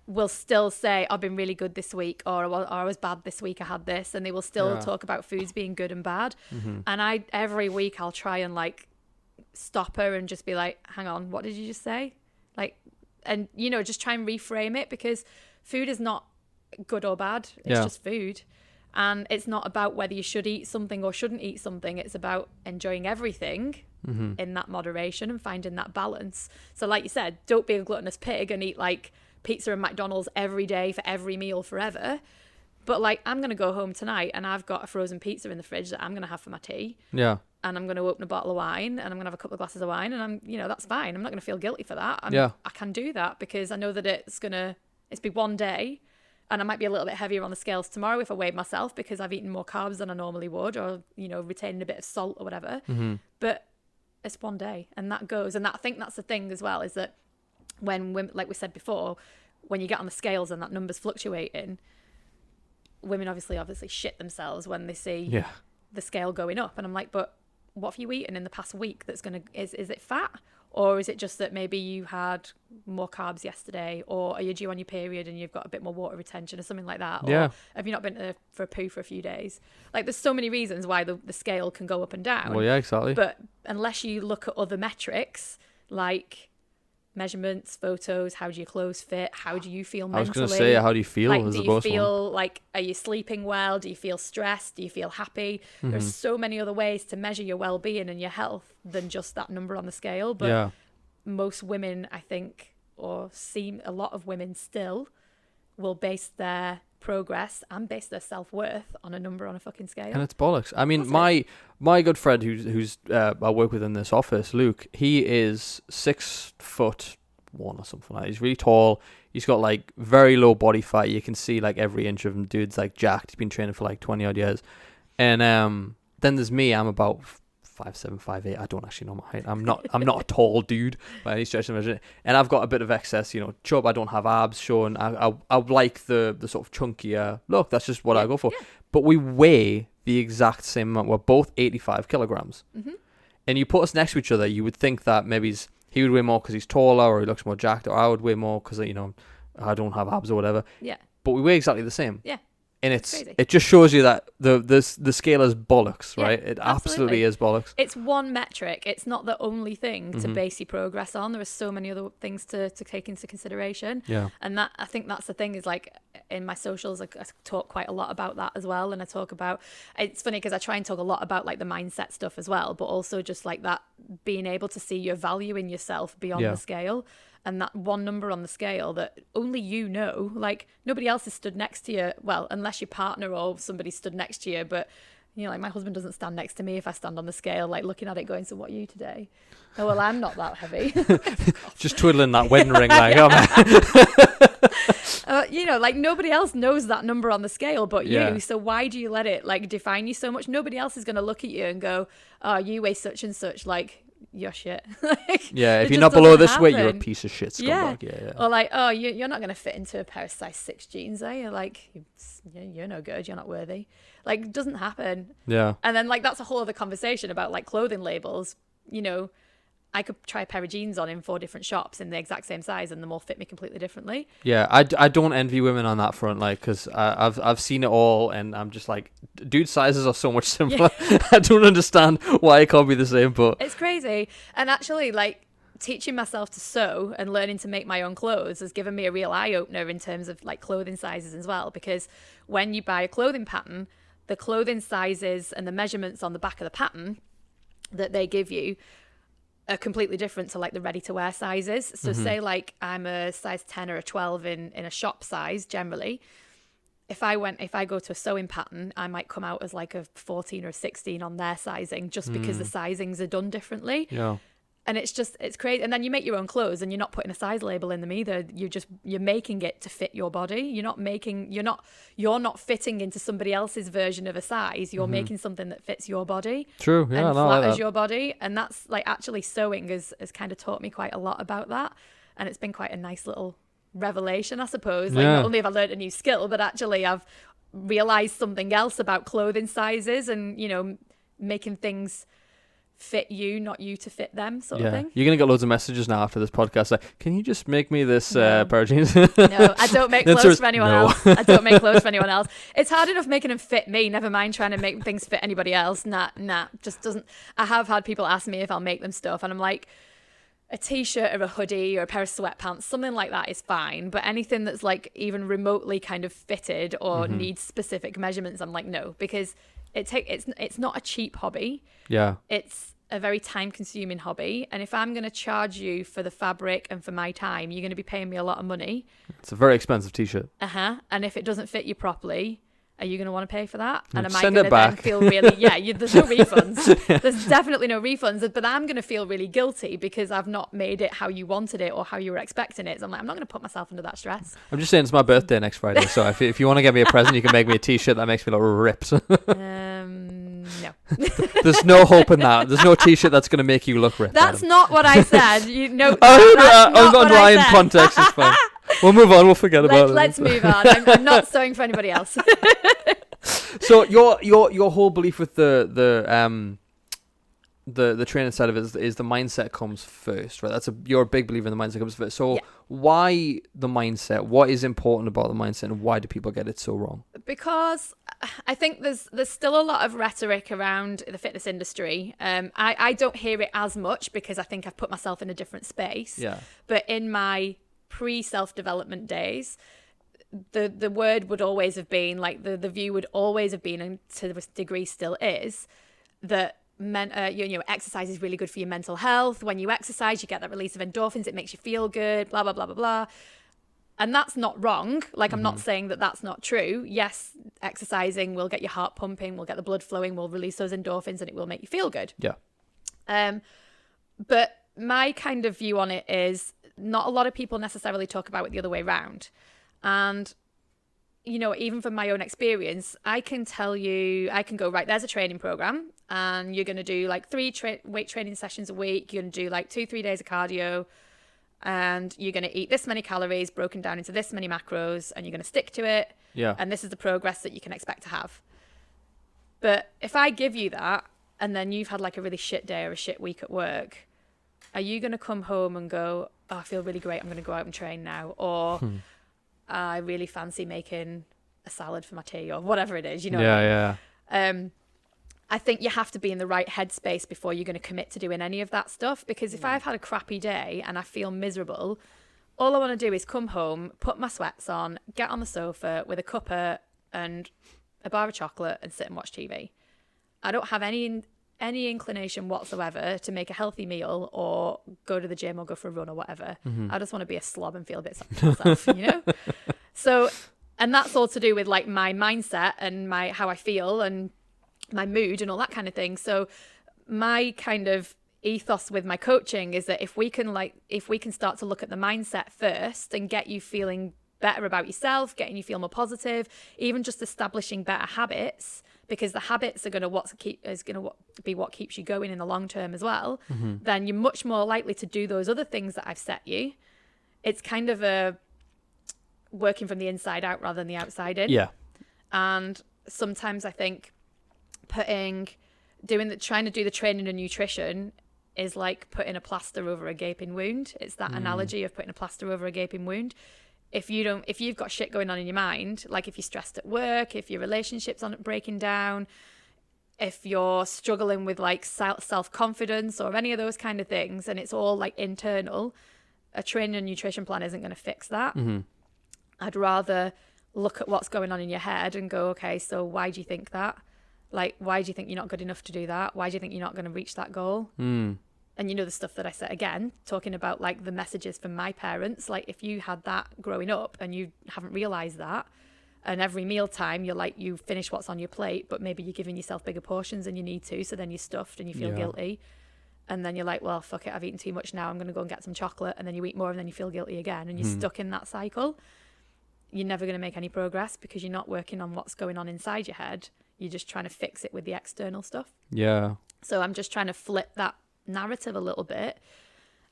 will still say, I've been really good this week, or I was bad this week, I had this, and they will still talk about foods being good and bad. Mm-hmm. And every week I'll try and like stop her and just be like, hang on, what did you just say? Like, and you know, just try and reframe it, because food is not good or bad. It's just food. And it's not about whether you should eat something or shouldn't eat something. It's about enjoying everything in that moderation and finding that balance. So like you said, don't be a gluttonous pig and eat like pizza and McDonald's every day for every meal forever. But like, I'm going to go home tonight and I've got a frozen pizza in the fridge that I'm going to have for my tea. Yeah. And I'm going to open a bottle of wine and I'm going to have a couple of glasses of wine, and that's fine. I'm not going to feel guilty for that. I can do that because I know that it's be one day, and I might be a little bit heavier on the scales tomorrow if I weighed myself because I've eaten more carbs than I normally would, or, retaining a bit of salt or whatever. Mm-hmm. But it's one day and that goes. And I think that's the thing as well, is that when women, like we said before, when you get on the scales and that number's fluctuating, women obviously shit themselves when they see the scale going up. And I'm like, but what have you eaten in the past week that's is it fat, Or is it just that maybe you had more carbs yesterday, or are you due on your period and you've got a bit more water retention or something like that? Or have you not been for a poo for a few days? Like, there's so many reasons why the scale can go up and down. Well, yeah, exactly. But unless you look at other metrics like measurements, photos, how do your clothes fit, how do you feel mentally? I was going to say, how do you feel? Like, do you feel like, are you sleeping well? Do you feel stressed? Do you feel happy? There's so many other ways to measure your well-being and your health than just that number on the scale. But most women, I think, or seem a lot of women still will base their progress and base their self-worth on a number on a fucking scale. And it's bollocks. I mean, my good friend who's I work with in this office, Luke, he is 6'1" or something like that. He's really tall. He's got like very low body fat. You can see like every inch of him. Dude's like jacked. He's been training for like 20 odd years. And then there's me. I'm about 5'7", 5'8". I don't actually know my height. I'm not a tall dude by any stretch of the imagination. And I've got a bit of excess, chub. I don't have abs showing. I like the sort of chunkier look. That's just what I go for. Yeah. But we weigh the exact same amount. We're both 85 kilograms. And you put us next to each other, you would think that maybe he would weigh more because he's taller, or he looks more jacked, or I would weigh more because I don't have abs or whatever. Yeah. But we weigh exactly the same. Yeah. And it just shows you that the scale is bollocks, right? It absolutely is bollocks. It's one metric. It's not the only thing to base your progress on. There are so many other things to take into consideration. Yeah. And that, I think that's the thing, is like in my socials, I talk quite a lot about that as well. And I talk about, it's funny because I try and talk a lot about like the mindset stuff as well, but also just like that being able to see your value in yourself beyond the scale. And that one number on the scale that only you know, like nobody else is stood next to you. Well, unless your partner or somebody stood next to you. But, like my husband doesn't stand next to me if I stand on the scale, like looking at it going, so what are you today? Oh, well, I'm not that heavy. Just twiddling that wedding ring like, like nobody else knows that number on the scale but you. Yeah. So why do you let it like define you so much? Nobody else is going to look at you and go, oh, you weigh such and such, like, you're shit. If you're not below this weight, you're a piece of shit scumbag. Yeah. Or like, oh, you're not going to fit into a pair of size 6 jeans, are you? Like, you're no good, you're not worthy. Like, it doesn't happen. Yeah. And then like that's a whole other conversation about like clothing labels. I could try a pair of jeans on in 4 different shops in the exact same size and them all fit me completely differently. Yeah, I don't envy women on that front, like, because I've seen it all, and I'm just like, dude, sizes are so much similar. Yeah. I don't understand why it can't be the same, but it's crazy. And actually, like, teaching myself to sew and learning to make my own clothes has given me a real eye-opener in terms of like clothing sizes as well, because when you buy a clothing pattern, the clothing sizes and the measurements on the back of the pattern that they give you are completely different to like the ready-to-wear sizes. So say like I'm a size 10 or a 12 in a shop size generally. If I go to a sewing pattern, I might come out as like a 14 or a 16 on their sizing, just because the sizings are done differently. Yeah. And it's crazy. And then you make your own clothes and you're not putting a size label in them either. You're making it to fit your body. You're not fitting into somebody else's version of a size. You're making something that fits your body. True. Yeah. And flatters your body. And that's like, actually sewing has kind of taught me quite a lot about that. And it's been quite a nice little revelation, I suppose. Like, not only have I learned a new skill, but actually I've realized something else about clothing sizes and, making things fit you, not you to fit them, sort of thing. You're gonna get loads of messages now after this podcast like, can you just make me this pair of jeans? No, I don't make clothes for anyone else. I don't make clothes for anyone else. It's hard enough making them fit me, never mind trying to make things fit anybody else. Nah, just doesn't. I have had people ask me if I'll make them stuff, and I'm like, a t-shirt or a hoodie or a pair of sweatpants, something like that is fine, but anything that's like even remotely kind of fitted or needs specific measurements, I'm like, no, because it's not a cheap hobby. Yeah. It's a very time-consuming hobby, and if I'm going to charge you for the fabric and for my time, you're going to be paying me a lot of money. It's a very expensive t-shirt. And if it doesn't fit you properly, are you going to want to pay for that? And am I Send going it to back. then feel really... there's no refunds. There's definitely no refunds, but I'm going to feel really guilty because I've not made it how you wanted it or how you were expecting it. So I'm like, I'm not going to put myself under that stress. I'm just saying it's my birthday next Friday, so if you want to get me a present, you can make me a t-shirt that makes me look ripped. No. There's no hope in that. There's no t-shirt that's going to make you look ripped. That's not what I said. I'm not lying. Context is fine. We'll move on. We'll forget about it. Let's move on. I'm not sewing for anybody else. So your whole belief with the the training side of it is the mindset comes first, right? You're a big believer in the mindset comes first. So why the mindset? What is important about the mindset, and why do people get it so wrong? Because I think there's still a lot of rhetoric around the fitness industry. I don't hear it as much because I think I've put myself in a different space. Yeah. But in my pre-self-development days, the word would always have been, like, the view would always have been, and to a degree still is, that exercise is really good for your mental health. When you exercise, you get that release of endorphins. It makes you feel good, blah, blah, blah, blah, blah. And that's not wrong. Like, I'm not saying that that's not true. Yes, exercising will get your heart pumping, will get the blood flowing, will release those endorphins, and it will make you feel good. Yeah. But my kind of view on it is not a lot of people necessarily talk about it the other way around. And, even from my own experience, I can tell you, I can go, right, there's a training program, and you're going to do like 3 weight training sessions a week. You're going to do like 2-3 days of cardio, and you're going to eat this many calories broken down into this many macros, and you're going to stick to it. Yeah. And this is the progress that you can expect to have. But if I give you that, and then you've had like a really shit day or a shit week at work, are you going to come home and go, oh, I feel really great, I'm going to go out and train now? Or I really fancy making a salad for my tea, or whatever it is, what I mean? I think you have to be in the right headspace before you're going to commit to doing any of that stuff. Because if I've had a crappy day and I feel miserable, all I want to do is come home, put my sweats on, get on the sofa with a cuppa and a bar of chocolate and sit and watch TV. I don't have any inclination whatsoever to make a healthy meal or go to the gym or go for a run or whatever. I just want to be a slob and feel a bit sorry for myself, So, and that's all to do with like my mindset and how I feel and my mood and all that kind of thing. So my kind of ethos with my coaching is that if we can start to look at the mindset first and get you feeling better about yourself, getting you feel more positive, even just establishing better habits, because the habits are going to be what keeps you going in the long term as well, then you're much more likely to do those other things that I've set you. It's kind of a working from the inside out rather than the outside in. Yeah. And sometimes I think trying to do the training and nutrition is like putting a plaster over a gaping wound. It's that analogy of putting a plaster over a gaping wound. If you've got shit going on in your mind, like if you're stressed at work, if your relationship's breaking down, if you're struggling with like self-confidence or any of those kind of things, and it's all like internal, a training and nutrition plan isn't going to fix that. I'd rather look at what's going on in your head and go, okay, so why do you think that? Like, why do you think you're not good enough to do that? Why do you think you're not going to reach that goal? And the stuff that I said, again, talking about like the messages from my parents, like if you had that growing up and you haven't realized that, and every mealtime you're like, you finish what's on your plate, but maybe you're giving yourself bigger portions than you need to, so then you're stuffed and you feel guilty. And then you're like, well, fuck it, I've eaten too much now, I'm going to go and get some chocolate, and then you eat more and then you feel guilty again, and you're stuck in that cycle. You're never going to make any progress because you're not working on what's going on inside your head. You're just trying to fix it with the external stuff. Yeah. So I'm just trying to flip that narrative a little bit.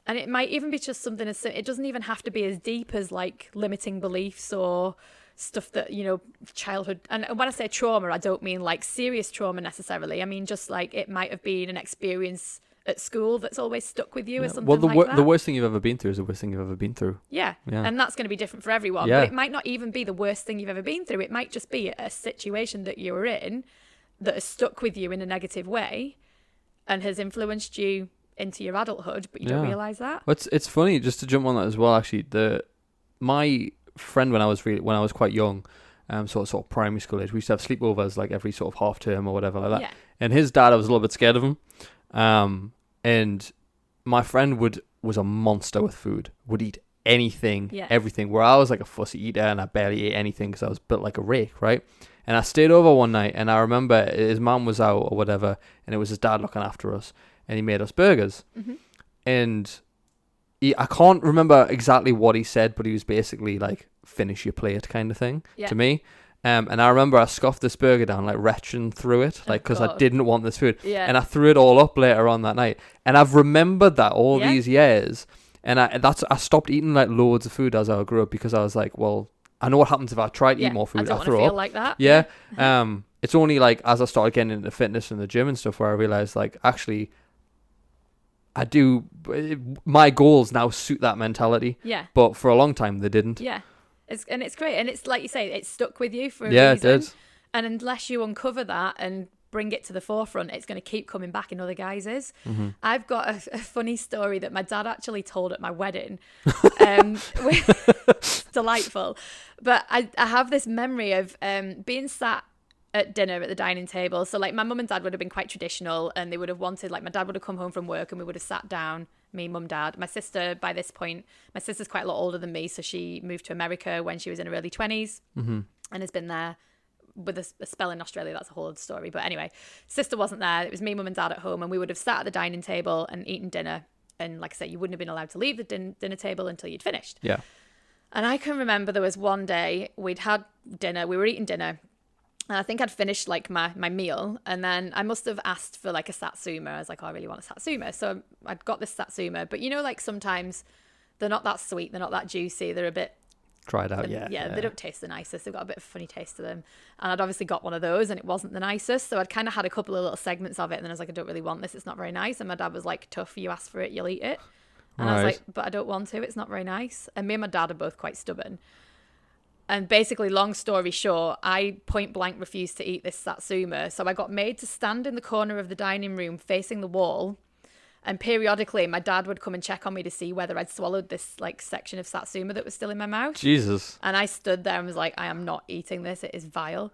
And it might even be just something it doesn't even have to be as deep as like limiting beliefs or stuff that, childhood. And when I say trauma, I don't mean like serious trauma necessarily. I mean, just like it might have been an experience at school that's always stuck with you or something like that. The worst thing you've ever been through is the worst thing you've ever been through. Yeah. And that's going to be different for everyone. But it might not even be the worst thing you've ever been through. It might just be a situation that you were in that has stuck with you in a negative way and has influenced you into your adulthood, but you don't realise that. It's funny, just to jump on that as well, actually, my friend when I was quite young, sort of primary school age, we used to have sleepovers like every sort of half term or whatever like that. Yeah. And his dad, I was a little bit scared of him. And my friend was a monster with food, would eat anything, everything, where I was like a fussy eater and I barely ate anything because I was built like a rake, right? And I stayed over one night and I remember his mum was out or whatever, and it was his dad looking after us, and he made us burgers. And I can't remember exactly what he said, but he was basically like, finish your plate kind of thing to me. And I remember I scoffed this burger down, like retching through it, like because I didn't want this food. And I threw it all up later on that night. And I've remembered that all these years. And I stopped eating like loads of food as I grew up because I was like, well, I know what happens if I try to eat more food. I don't want to feel like that. Yeah. It's only like as I started getting into fitness and the gym and stuff where I realized like actually my goals now suit that mentality. Yeah. But for a long time they didn't. Yeah. It's great. And it's like you say, it's stuck with you for a reason. It did. And unless you uncover that and bring it to the forefront, it's going to keep coming back in other guises. I've got a funny story that my dad actually told at my wedding. It's delightful. But I have this memory of being sat at dinner at the dining table. So like my mum and dad would have been quite traditional, and they would have wanted, like my dad would have come home from work and we would have sat down, me, mum, dad. My sister, by this point, my sister's quite a lot older than me, so she moved to America when she was in her early 20s and has been there with a spell in Australia. That's a whole other story. But anyway, sister wasn't there. It was me, mum and dad at home, and we would have sat at the dining table and eaten dinner. And like I said, you wouldn't have been allowed to leave the dinner table until you'd finished. Yeah. And I can remember there was one day we'd had dinner, we were eating dinner, and I think I'd finished like my meal, and then I must have asked for like a satsuma. I was like, oh, I really want a satsuma. So I'd got this satsuma, but you know, like sometimes they're not that sweet, they're not that juicy, they're a bit dried out. Yeah, they don't taste the nicest. They've got a bit of a funny taste to them. And I'd obviously got one of those, and it wasn't the nicest. So I'd kind of had a couple of little segments of it, and then I was like, I don't really want this. It's not very nice. And my dad was like, tough, you asked for it, you'll eat it. And I was like, but I don't want to. It's not very nice. And me and my dad are both quite stubborn. And basically, long story short, I point blank refused to eat this satsuma. So I got made to stand in the corner of the dining room facing the wall. And periodically, my dad would come and check on me to see whether I'd swallowed this like section of satsuma that was still in my mouth. Jesus. And I stood there and was like, I am not eating this. It is vile.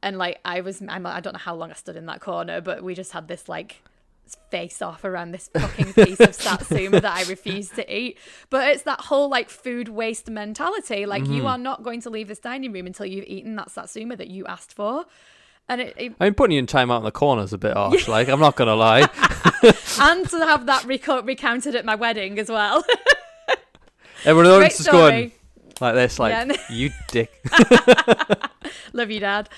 And like, I don't know how long I stood in that corner, but we just had this like face off around this fucking piece of satsuma that I refused to eat. But it's that whole like food waste mentality. Like you are not going to leave this dining room until you've eaten that satsuma that you asked for. And I mean, putting you in time out in the corner is a bit harsh. Like, I'm not gonna lie. And to have that recounted at my wedding as well. Everyone else is going like this, like, you dick. Love you, Dad.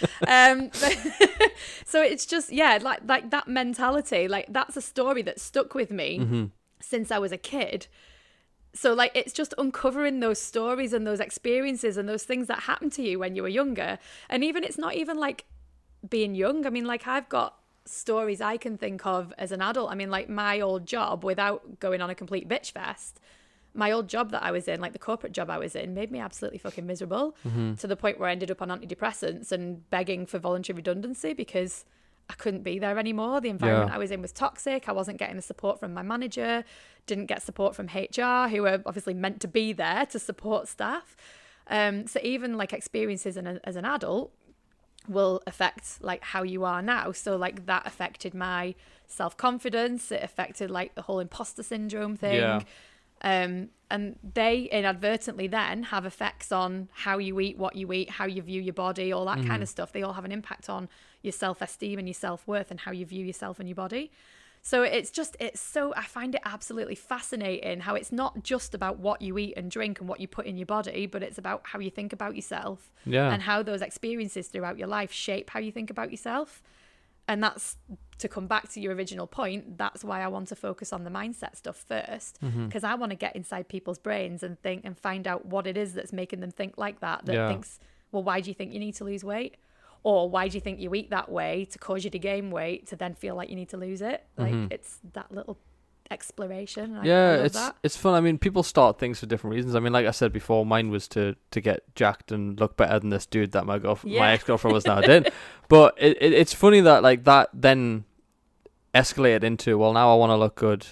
So it's just, like that mentality, like that's a story that stuck with me since I was a kid. So like, it's just uncovering those stories and those experiences and those things that happened to you when you were younger. And even, it's not even like being young. I mean, like I've got stories I can think of as an adult. I mean, like my old job, without going on a complete bitch fest, my old job that I was in, like the corporate job I was in, made me absolutely fucking miserable to the point where I ended up on antidepressants and begging for voluntary redundancy because I couldn't be there anymore. The environment I was in was toxic. I wasn't getting the support from my manager, didn't get support from HR, who were obviously meant to be there to support staff. So even like experiences as an adult will affect like how you are now. So like that affected my self-confidence. It affected like the whole imposter syndrome thing. Yeah. And they inadvertently then have effects on how you eat, what you eat, how you view your body, all that kind of stuff. They all have an impact on your self-esteem and your self-worth and how you view yourself and your body. So I find it absolutely fascinating how it's not just about what you eat and drink and what you put in your body, but it's about how you think about yourself and how those experiences throughout your life shape how you think about yourself. And that's, to come back to your original point, that's why I want to focus on the mindset stuff first, because I want to get inside people's brains and think and find out what it is that's making them think like that thinks, well, why do you think you need to lose weight? Or why do you think you eat that way to cause you to gain weight to then feel like you need to lose it? Like it's that little exploration. It's fun. I mean, people start things for different reasons. I mean, like I said before, mine was to get jacked and look better than this dude that my ex-girlfriend was now doing. But it's funny that like that then escalated into, well, now I want to look good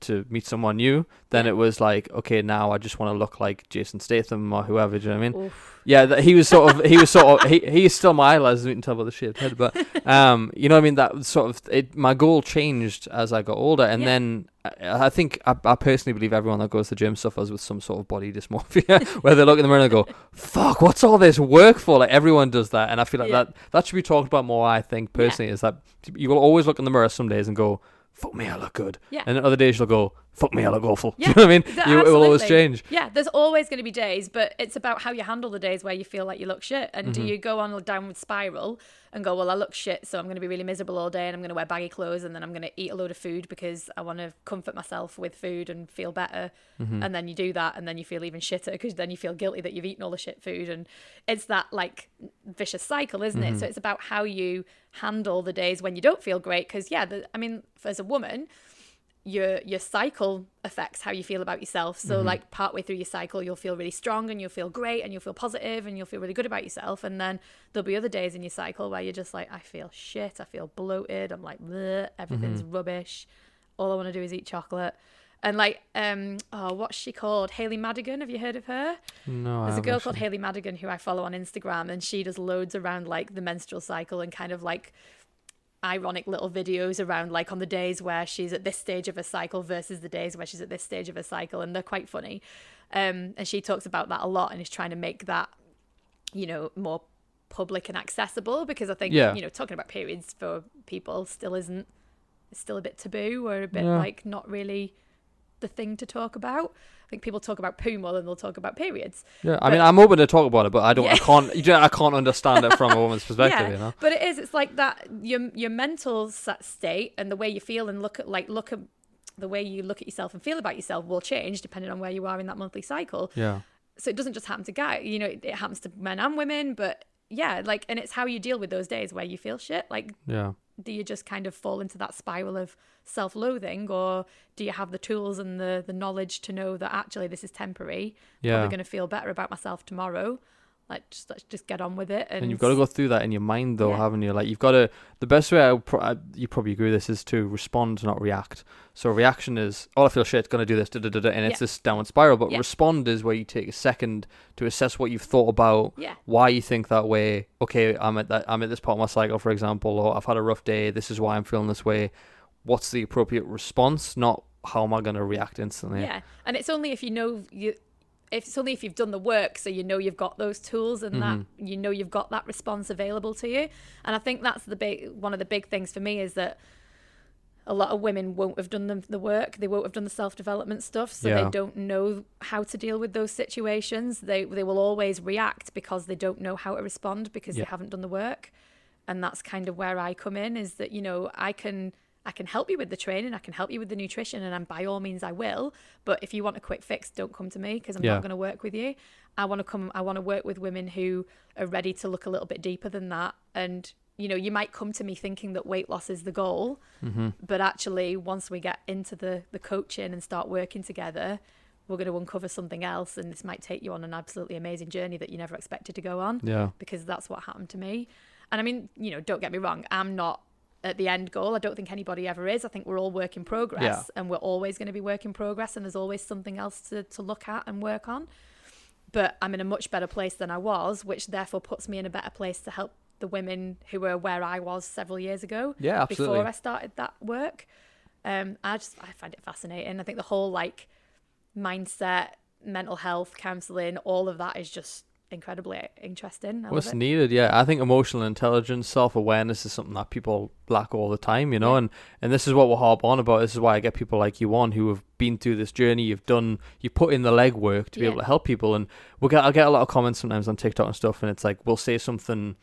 to meet someone new. Then it was like, okay, now I just want to look like Jason Statham or whoever. Do you know what I mean? Oof. Yeah, he's still my idol, as you can tell by the shaved head. But you know what I mean? That sort of my goal changed as I got older, and then I think I personally believe everyone that goes to the gym suffers with some sort of body dysmorphia, where they look in the mirror and go, "Fuck, what's all this work for?" Like everyone does that, and I feel like that should be talked about more. I think personally is that you will always look in the mirror some days and go, fuck me, I look good. Yeah. And then other days you'll go, fuck me, I look awful. Yeah. Do you know what I mean? It will always change. Yeah, there's always going to be days, but it's about how you handle the days where you feel like you look shit. And do you go on a downward spiral and go, well, I look shit, so I'm going to be really miserable all day and I'm going to wear baggy clothes and then I'm going to eat a load of food because I want to comfort myself with food and feel better. And then you do that and then you feel even shitter because then you feel guilty that you've eaten all the shit food. And it's that like vicious cycle, isn't it? So it's about how you handle the days when you don't feel great. Because I mean, as a woman, your cycle affects how you feel about yourself. So like partway through your cycle, you'll feel really strong and you'll feel great and you'll feel positive and you'll feel really good about yourself. And then there'll be other days in your cycle where you're just like, I feel shit. I feel bloated. I'm like, bleh, everything's rubbish. All I want to do is eat chocolate. And like, what's she called? Hayley Madigan. Have you heard of her? No, There's a girl called Hayley Madigan who I follow on Instagram, and she does loads around like the menstrual cycle and kind of like ironic little videos around like on the days where she's at this stage of her cycle versus the days where she's at this stage of her cycle, and they're quite funny. And she talks about that a lot and is trying to make that, you know, more public and accessible, because I think, you know, talking about periods for people it's still a bit taboo, or a bit like not really the thing to talk about. I think people talk about poo more than they'll talk about periods. Yeah, I mean, I'm open to talk about it, but I can't understand it from a woman's perspective, you know. But it's like that your mental state and the way you feel and look at the way you look at yourself and feel about yourself will change depending on where you are in that monthly cycle. Yeah. So it doesn't just happen to guys, you know, it happens to men and women, but yeah, like, and it's how you deal with those days where you feel shit. Like, do you just kind of fall into that spiral of self-loathing, or do you have the tools and the knowledge to know that actually this is temporary? I'm going to feel better about myself tomorrow. Like, let's just get on with it. And you've got to go through that in your mind, though, haven't you? Like, you've got to. The best way you probably agree with this is to respond, not react. So reaction is, oh, I feel shit, gonna do this, and it's this downward spiral. But respond is where you take a second to assess what you've thought about, why you think that way. Okay, I'm at this part of my cycle, for example, or I've had a rough day. This is why I'm feeling this way. What's the appropriate response? Not how am I going to react instantly? Yeah, and it's only if you know it's only if you've done the work, so you know you've got those tools and that you know you've got that response available to you. And I think that's one of the big things for me, is that a lot of women won't have done the work. They won't have done the self-development stuff, so they don't know how to deal with those situations. They will always react because they don't know how to respond, because they haven't done the work. And that's kind of where I come in, is that, you know, I can help you with the training, I can help you with the nutrition, and by all means I will. But if you want a quick fix, don't come to me, because I'm not going to work with you. I want to work with women who are ready to look a little bit deeper than that. And, you know, you might come to me thinking that weight loss is the goal, but actually once we get into the coaching and start working together, we're going to uncover something else, and this might take you on an absolutely amazing journey that you never expected to go on. Yeah. Because that's what happened to me. And I mean, you know, don't get me wrong, I'm not at the end goal. I don't think anybody ever is. I think we're all work in progress, and we're always going to be work in progress, and there's always something else to look at and work on. But I'm in a much better place than I was, which therefore puts me in a better place to help the women who were where I was several years ago. Yeah, absolutely. Before I started that work. I find it fascinating. I think the whole like mindset, mental health, counselling, all of that is just incredibly interesting. What's needed, I think emotional intelligence, self-awareness is something that people lack all the time, you know, and this is what we'll harp on about. This is why I get people like you on, who have been through this journey. You put in the legwork to be able to help people, and I get a lot of comments sometimes on TikTok and stuff, and it's like, we'll say something,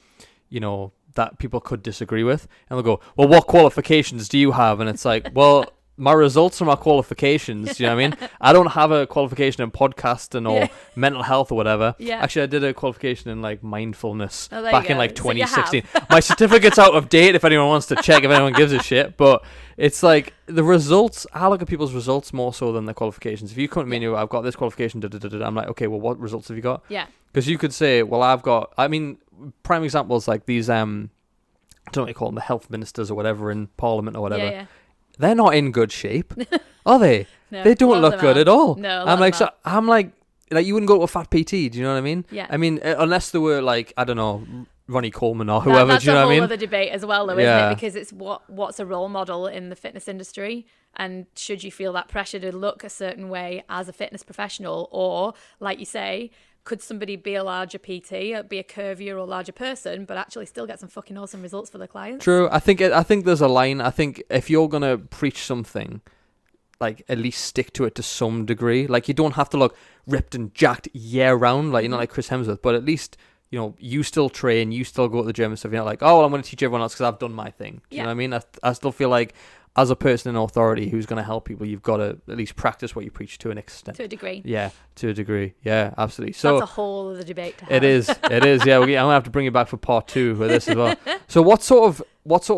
you know, that people could disagree with, and they'll go, well, what qualifications do you have? And it's like, well, my results are my qualifications. You know what I mean? I don't have a qualification in podcasting or mental health or whatever. Yeah. Actually, I did a qualification in like mindfulness back in like 2016. So my certificate's out of date if anyone wants to check, if anyone gives a shit. But it's like the results, I look at people's results more so than their qualifications. If you come to me and I've got this qualification, I'm like, okay, well, what results have you got? Yeah. Because you could say, well, prime examples like these, I don't know what you call them, the health ministers or whatever in Parliament or whatever. Yeah. They're not in good shape, are they? No, they don't look good at all. No, I'm like you wouldn't go to a fat PT. Do you know what I mean? Yeah. I mean, unless they were like, I don't know, Ronnie Coleman or whoever. That's do you know what I mean? That's a whole other debate as well, though, isn't it? Because it's what's a role model in the fitness industry, and should you feel that pressure to look a certain way as a fitness professional, or like you say, could somebody be a larger PT, be a curvier or larger person, but actually still get some fucking awesome results for their clients? True. I think there's a line. I think if you're going to preach something, like at least stick to it to some degree. Like you don't have to look ripped and jacked year round, like you're not like Chris Hemsworth, but at least, you know, you still train, you still go to the gym and stuff. You're not like, oh, well, I'm going to teach everyone else because I've done my thing. Do you know what I mean? I still feel like as a person in authority who's going to help people, you've got to at least practice what you preach to an extent. To a degree. Yeah, to a degree. Yeah, absolutely. So that's a whole other debate to have. It is. Yeah, I'm going to have to bring you back for part 2 with this as well. So what sort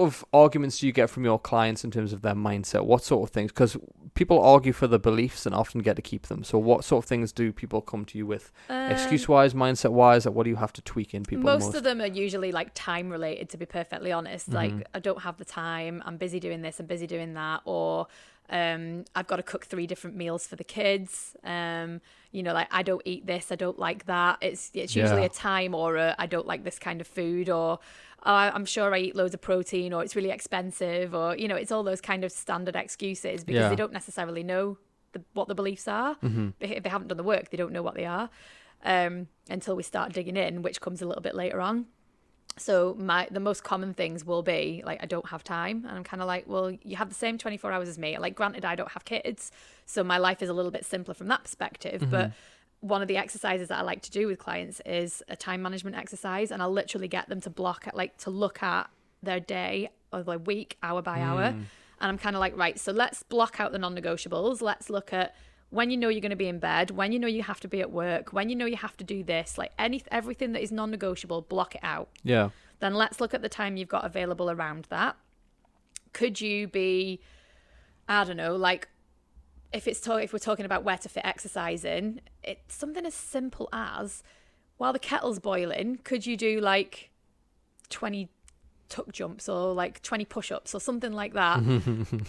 of arguments do you get from your clients in terms of their mindset? What sort of things? Because people argue for the beliefs and often get to keep them. So what sort of things do people come to you with, excuse-wise, mindset-wise? Like, what do you have to tweak in people most? Most of them are usually like time related, to be perfectly honest. Like, I don't have the time, I'm busy doing this, I'm busy doing that, or I've got to cook 3 different meals for the kids. Like, I don't eat this, I don't like that. It's usually a time, or I don't like this kind of food, or I'm sure I eat loads of protein, or it's really expensive, or it's all those kind of standard excuses, because they don't necessarily know what the beliefs are. If they haven't done the work, they don't know what they are, until we start digging in, which comes a little bit later on. So the most common things will be like, I don't have time, and I'm kind of like, well, you have the same 24 hours as me. Like, granted, I don't have kids, so my life is a little bit simpler from that perspective. But one of the exercises that I like to do with clients is a time management exercise, and I'll literally get them to to look at their day or their week hour by hour, and I'm kind of like, right, so let's block out the non-negotiables. Let's look at when you're going to be in bed, when you have to be at work, when you have to do this, like everything that is non-negotiable, block it out. Yeah. Then let's look at the time you've got available around that. Could you be, I don't know, like if we're talking about where to fit exercising, it's something as simple as, while the kettle's boiling, could you do like 20 tuck jumps or like 20 push-ups or something like that?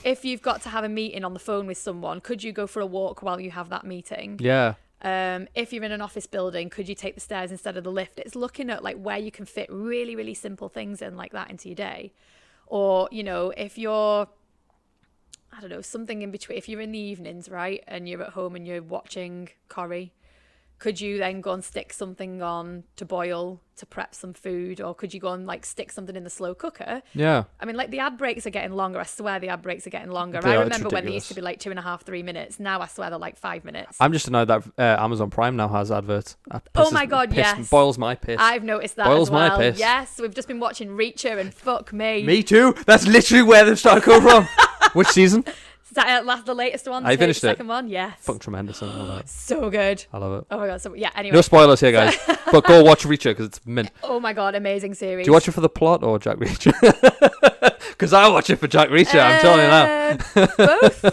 If you've got to have a meeting on the phone with someone, could you go for a walk while you have that meeting? Yeah. If you're in an office building, could you take the stairs instead of the lift? It's looking at like where you can fit really, really simple things in like that into your day. Or, if you're, I don't know, something in between, if you're in the evenings, right, and you're at home and you're watching Corrie, could you then go and stick something on to boil, to prep some food? Or could you go and like stick something in the slow cooker? Yeah. I mean, like, the ad breaks are getting longer. I swear the ad breaks are getting longer. They I are, remember it's when they used ridiculous. to be like 2.5, 3 minutes. Now I swear they're like 5 minutes. I'm just annoyed that Amazon Prime now has adverts. Oh my God, yes. Boils my piss. I've noticed that Boils as well. my piss. Yes, we've just been watching Reacher, and fuck me. Me too. That's literally where they've started coming from. Which season? The latest one. I finished the it. second one, yes. Fuck, tremendous. I love that. So good. I love it. Oh my God. So yeah. Anyway. No spoilers here, guys. But go watch Reacher because it's mint. Oh my God, amazing series. Do you watch it for the plot or Jack Reacher? Because I watch it for Jack Reacher. I'm telling you now. Both.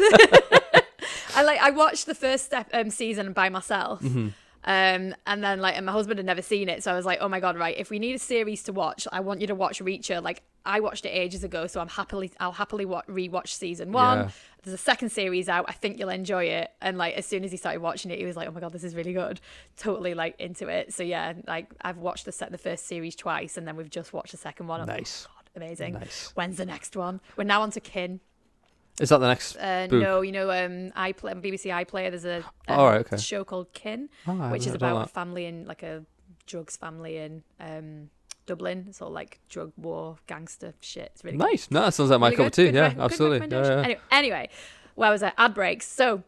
I watched the first season by myself. And then and my husband had never seen it, so I was like, oh my God, right, if we need a series to watch, I want you to watch Reacher. Like, I watched it ages ago, so I'll happily rewatch season 1. Yeah. There's a second series out. I think you'll enjoy it. And like, as soon as he started watching it, he was like, oh my God, this is really good. Totally like into it. So yeah, like, I've watched the first series twice, and then we've just watched the second one. Nice. Oh God, amazing. Nice. When's the next one? We're now on to Kin. Is that the next book? No, BBC iPlayer, there's a show called Kin, which is about a family in, like, a drugs family in Dublin. It's all like drug war, gangster shit. It's really nice. Good. No, that sounds like my really cup of tea. Yeah, good absolutely. Yeah. Anyway, where was I? Ad breaks. So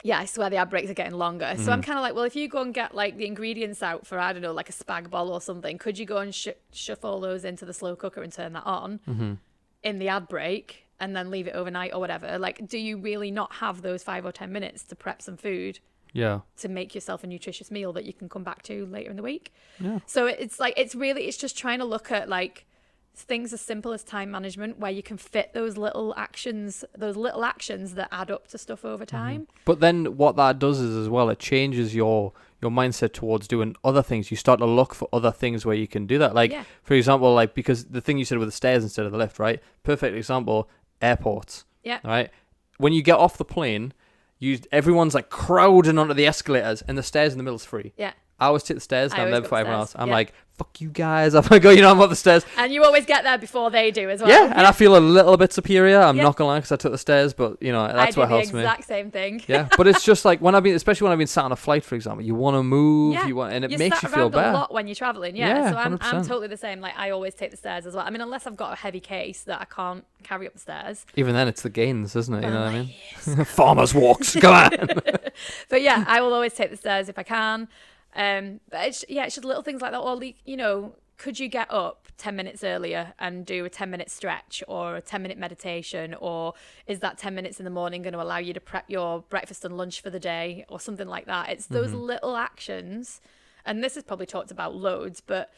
yeah, I swear the ad breaks are getting longer. So I'm kind of like, well, if you go and get like the ingredients out for, I don't know, like a spag bol or something, could you go and shuffle those into the slow cooker and turn that on in the ad break? And then leave it overnight or whatever. Like, do you really not have those 5 or 10 minutes to prep some food? Yeah. To make yourself a nutritious meal that you can come back to later in the week? Yeah. So it's like, it's just trying to look at like things as simple as time management, where you can fit those little actions that add up to stuff over time. But then what that does is, as well, it changes your mindset towards doing other things. You start to look for other things where you can do that. Like, for example, like, because the thing you said with the stairs instead of the lift, right? Perfect example, airports. Yeah. Right? When you get off the plane, everyone's like crowding onto the escalators, and the stairs in the middle's free. Yeah. I always take the stairs, and I'm there before everyone else. I'm yeah. like, fuck you guys. I'm like, I'm up the stairs. And you always get there before they do as well. Yeah, and I feel a little bit superior. I'm not gonna lie, because I took the stairs, but that's what helps me. I do the exact same thing. Yeah, but it's just like especially when I've been sat on a flight, for example, you want to move, and it makes you feel better. You're sat around a lot when you're traveling. Yeah, so I'm 100%. totally the same. Like, I always take the stairs as well. I mean, unless I've got a heavy case that I can't carry up the stairs. Even then, it's the gains, isn't it? You know what I mean? Farmers walks. Come on. But yeah, I will always take the stairs if I can. But it's just little things like that. Or could you get up 10 minutes earlier and do a 10-minute stretch or a 10-minute meditation? Or is that 10 minutes in the morning going to allow you to prep your breakfast and lunch for the day or something like that? It's those little actions. And this is probably talked about loads, but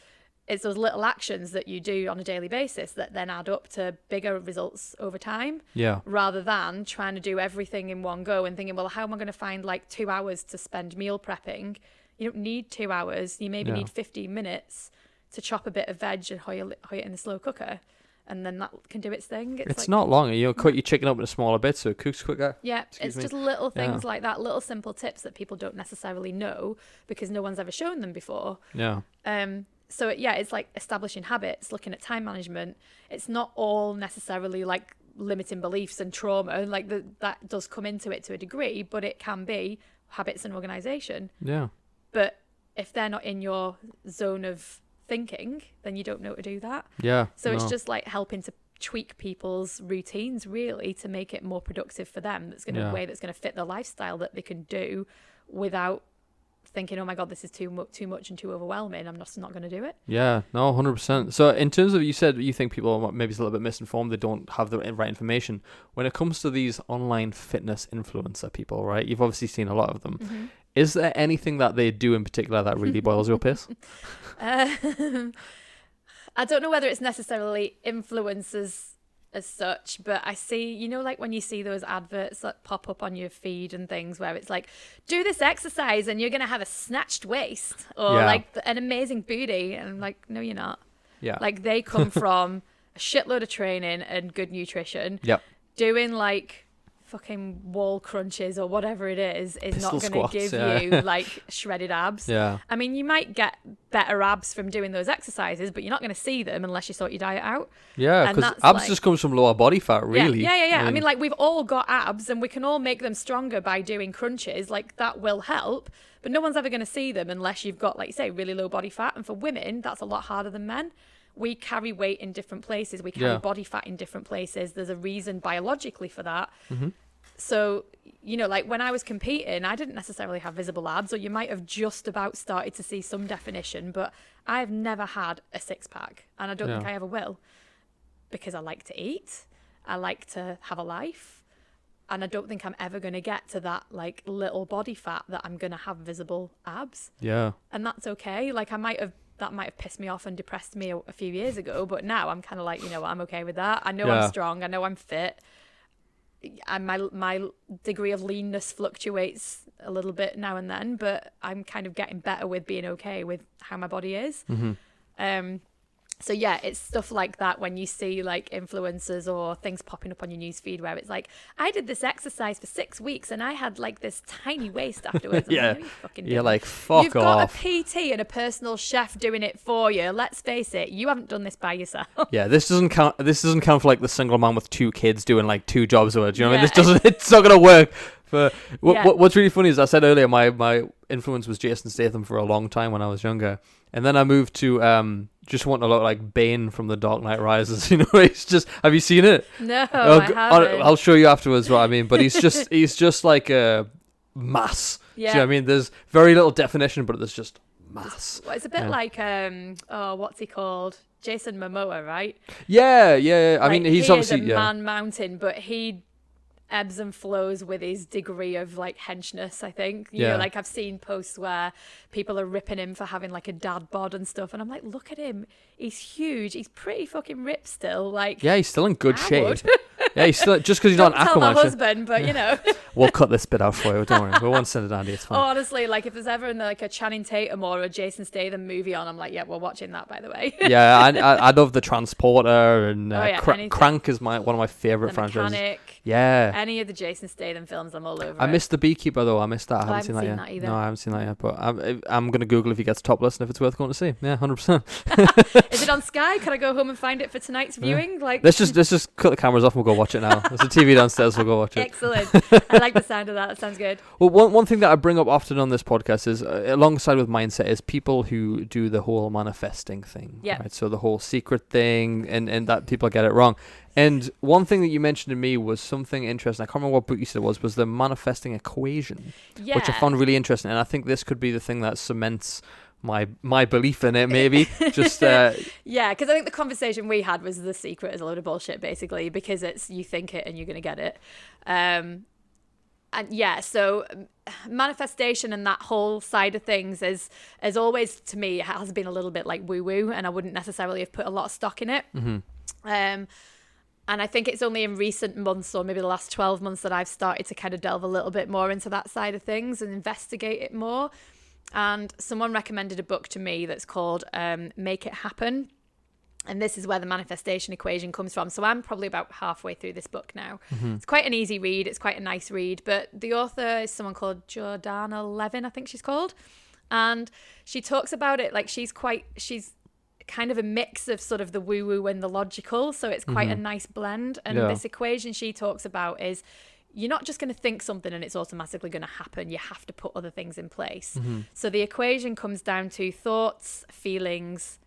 it's those little actions that you do on a daily basis that then add up to bigger results over time. Yeah. Rather than trying to do everything in one go and thinking, well, how am I going to find like 2 hours to spend meal prepping? You don't need 2 hours. You maybe need 15 minutes to chop a bit of veg and hoy it in the slow cooker. And then that can do its thing. It's like, not long. You cut your chicken up into smaller bits so it cooks quicker. Yeah, it's just little things like that, little simple tips that people don't necessarily know because no one's ever shown them before. Yeah. So it's like establishing habits, looking at time management. It's not all necessarily like limiting beliefs and trauma. Like that does come into it to a degree, but it can be habits and organization. Yeah. But if they're not in your zone of thinking, then you don't know to do that. Yeah. So it's just like helping to tweak people's routines really to make it more productive for them. That's going to way that's going to fit the lifestyle that they can do without thinking, oh my god, this is too much and too overwhelming. I'm just not going to do it. Yeah, no, 100%. So in terms of, you said you think people are maybe a little bit misinformed, they don't have the right information. When it comes to these online fitness influencer people, right, you've obviously seen a lot of them. Mm-hmm. Is there anything that they do in particular that really boils your piss? I don't know whether it's necessarily influencers as such, but I see, like when you see those adverts that pop up on your feed and things where it's like, do this exercise and you're going to have a snatched waist or like an amazing booty. And I'm like, no, you're not. Yeah. Like they come from a shitload of training and good nutrition. Yep. Doing like fucking wall crunches or whatever it is Pistol not going to give you like shredded abs. Yeah. I mean, you might get better abs from doing those exercises, but you're not going to see them unless you sort your diet out. Yeah, because abs just comes from lower body fat, really. Yeah. I mean, like we've all got abs and we can all make them stronger by doing crunches. Like that will help, but no one's ever going to see them unless you've got, like you say, really low body fat. And for women, that's a lot harder than men. We carry weight in different places. We carry body fat in different places. There's a reason biologically for that. Mm-hmm. So, like when I was competing, I didn't necessarily have visible abs, or you might have just about started to see some definition, but I've never had a six-pack, and I don't think I ever will, because I like to eat, I like to have a life, and I don't think I'm ever going to get to that like little body fat that I'm going to have visible abs. Yeah. And that's okay. Like that might have pissed me off and depressed me a few years ago, but now I'm kind of like, I'm okay with that. I know I'm strong. I know I'm fit. And my degree of leanness fluctuates a little bit now and then, but I'm kind of getting better with being okay with how my body is. Mm-hmm. So it's stuff like that when you see like influencers or things popping up on your newsfeed where it's like, I did this exercise for 6 weeks and I had like this tiny waist afterwards. You're like, fuck off. You've got a PT and a personal chef doing it for you. Let's face it, you haven't done this by yourself. Yeah, this doesn't count. This doesn't count for like the single man with 2 kids doing like 2 jobs or whatever. Do you know what I mean? This doesn't. It's not gonna work. What's really funny is I said earlier my influence was Jason Statham for a long time when I was younger, and then I moved to just wanting to look like Bane from The Dark Knight Rises. It's just, have you seen it? No, I haven't. I'll show you afterwards what I mean. But he's just like a mass. Yeah. Do you know what I mean? There's very little definition, but there's just mass. Well, it's a bit like what's he called? Jason Momoa, right? Yeah. I mean, he's obviously a man mountain, but he ebbs and flows with his degree of like henchness, I think. You know, like I've seen posts where people are ripping him for having like a dad bod and stuff, and I'm like, look at him, he's huge, he's pretty fucking ripped still. Like, he's still in good shape. He's still, just because he's not an Aquaman. Don't tell my husband, but we'll cut this bit out for you, don't worry, we won't send it Andy, it's fine. Honestly, like if there's ever like a Channing Tatum or a Jason Statham movie on, I'm like, we're watching that, by the way. I love The Transporter and Crank is one of my favourite franchises. Mechanic. Any of the Jason Statham films, I'm all over. I missed The Beekeeper though. I missed that. I haven't seen that yet. No, I haven't seen that yet. But I'm gonna Google if he gets topless and if it's worth going to see. 100%. Is it on Sky? Can I go home and find it for tonight's viewing? Like, let's just cut the cameras off and we'll go watch it now. There's a TV downstairs. We'll go watch it. Excellent. I like the sound of that. That sounds good. Well, one thing that I bring up often on this podcast is, alongside with mindset, is people who do the whole manifesting thing. Yeah. Right? So the whole secret thing, and that people get it wrong. And one thing that you mentioned to me was something interesting. I can't remember what book you said it was the manifesting equation, which I found really interesting. And I think this could be the thing that cements my belief in it, maybe. Just because I think the conversation we had was The Secret is a load of bullshit, basically, because it's you think it and you're going to get it. And yeah, so manifestation and that whole side of things is always, to me, it has been a little bit like woo-woo, and I wouldn't necessarily have put a lot of stock in it. And I think it's only in recent months, or maybe the last 12 months, that I've started to kind of delve a little bit more into that side of things and investigate it more. And someone recommended a book to me that's called Make It Happen. And this is where the manifestation equation comes from. So I'm probably about halfway through this book now. It's quite an easy read. It's quite a nice read. But the author is someone called Jordana Levin, I think she's called. And she talks about it like she's kind of a mix of sort of the woo-woo and the logical. So it's quite a nice blend. And this equation she talks about is you're not just going to think something and it's automatically going to happen. You have to put other things in place. So the equation comes down to thoughts, feelings,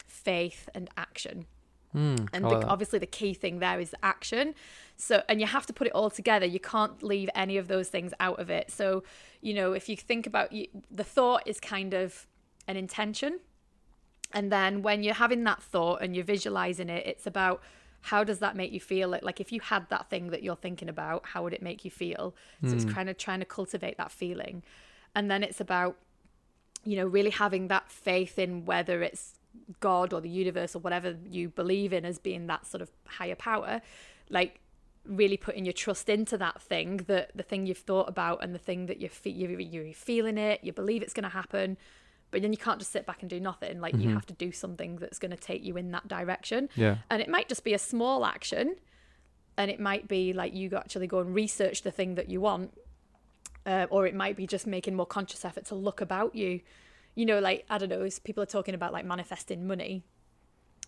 faith, and action. And obviously the key thing there is action. So, and you have to put it all together. You can't leave any of those things out of it. So, you know, if you think about the thought is kind of an intention. And then when you're having that thought and you're visualizing it, it's about how does that make you feel? Like if you had that thing that you're thinking about, how would it make you feel? So it's kind of trying to cultivate that feeling. And then it's about, you know, really having that faith in whether it's God or the universe or whatever you believe in as being that sort of higher power, like really putting your trust into that thing, the thing you've thought about and the thing that you're feeling it, you believe it's going to happen. But then you can't just sit back and do nothing. Like you have to do something that's going to take you in that direction. Yeah. And it might just be a small action, and it might be like you actually go and research the thing that you want, or it might be just making more conscious effort to look about you. You know, like, I don't know, as people are talking about like manifesting money,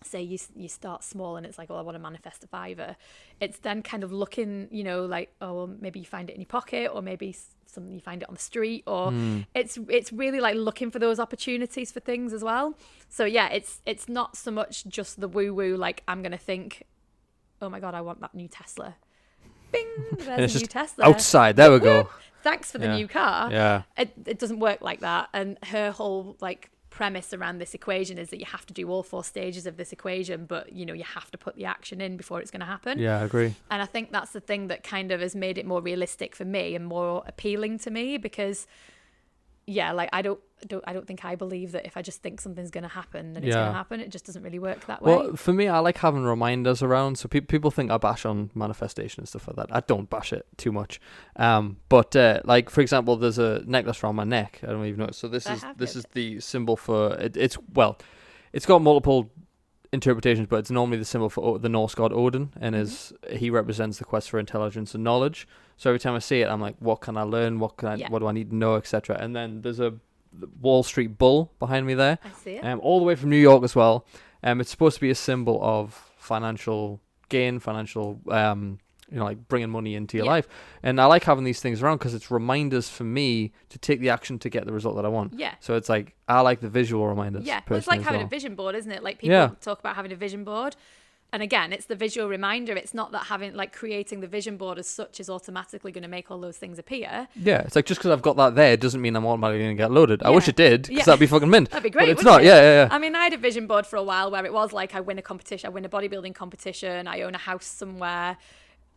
say you start small and it's like, well, I want to manifest a $5. It's then kind of looking, you know, like, oh, well, maybe you find it in your pocket, or maybe something you find it on the street, or it's really like looking for those opportunities for things as well. So yeah, it's not so much just the woo-woo, like I'm going to think, oh my God, I want that new Tesla. Bing, there's a new Tesla. Outside, there we go. Thanks for the new car. Yeah. It doesn't work like that. And her whole like premise around this equation is that you have to do all 4 stages of this equation, but you know, you have to put the action in before it's going to happen. Yeah, I agree. And I think that's the thing that kind of has made it more realistic for me and more appealing to me, because yeah, like I don't think I believe that if I just think something's going to happen, then it's going to happen. It just doesn't really work that way. Well, for me, I like having reminders around. So people think I bash on manifestation and stuff like that. I don't bash it too much. But like, for example, there's a necklace around my neck. I don't even know. So this is the symbol for it. It's got multiple interpretations, but it's normally the symbol for the Norse god Odin, and he represents the quest for intelligence and knowledge. So every time I see it, I'm like, what can I learn? What do I need to know, etc. And then there's a Wall Street bull behind me there. I see it. All the way from New York as well. It's supposed to be a symbol of financial gain, financial, like bringing money into your life. And I like having these things around because it's reminders for me to take the action to get the result that I want. Yeah. So it's like, I like the visual reminders. Yeah. Well, it's like having a vision board, isn't it? Like people talk about having a vision board. And again, it's the visual reminder. It's not that creating the vision board as such is automatically going to make all those things appear. Yeah, it's like just because I've got that there doesn't mean I'm automatically going to get loaded. I wish it did, because that'd be fucking mint. That'd be great. But it's not. Yeah. I mean, I had a vision board for a while where it was like I win a competition, I win a bodybuilding competition, I own a house somewhere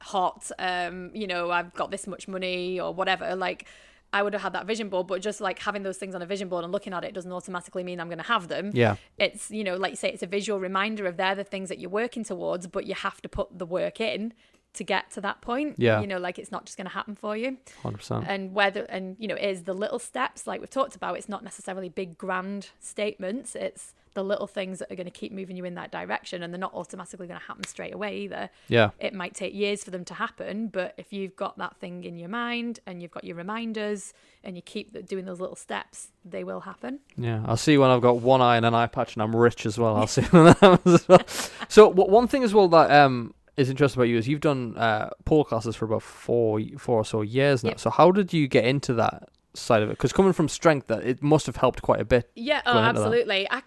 hot, I've got this much money or whatever. Like, I would have had that vision board, but just like having those things on a vision board and looking at it doesn't automatically mean I'm going to have them. Yeah. It's, like you say, it's a visual reminder of they're the things that you're working towards, but you have to put the work in to get to that point. Yeah. Like it's not just going to happen for you. 100%. And it is the little steps like we've talked about. It's not necessarily big grand statements. It's the little things that are going to keep moving you in that direction, and they're not automatically going to happen straight away either. Yeah. It might take years for them to happen, but if you've got that thing in your mind and you've got your reminders and you keep doing those little steps, they will happen. Yeah. I'll see when I've got one eye and an eye patch and I'm rich as well. I'll see when that happens as well. So one thing as well that is interesting about you is you've done pole classes for about four or so years now. Yep. So how did you get into that side of it? Because coming from strength, that it must have helped quite a bit. Yeah, absolutely. I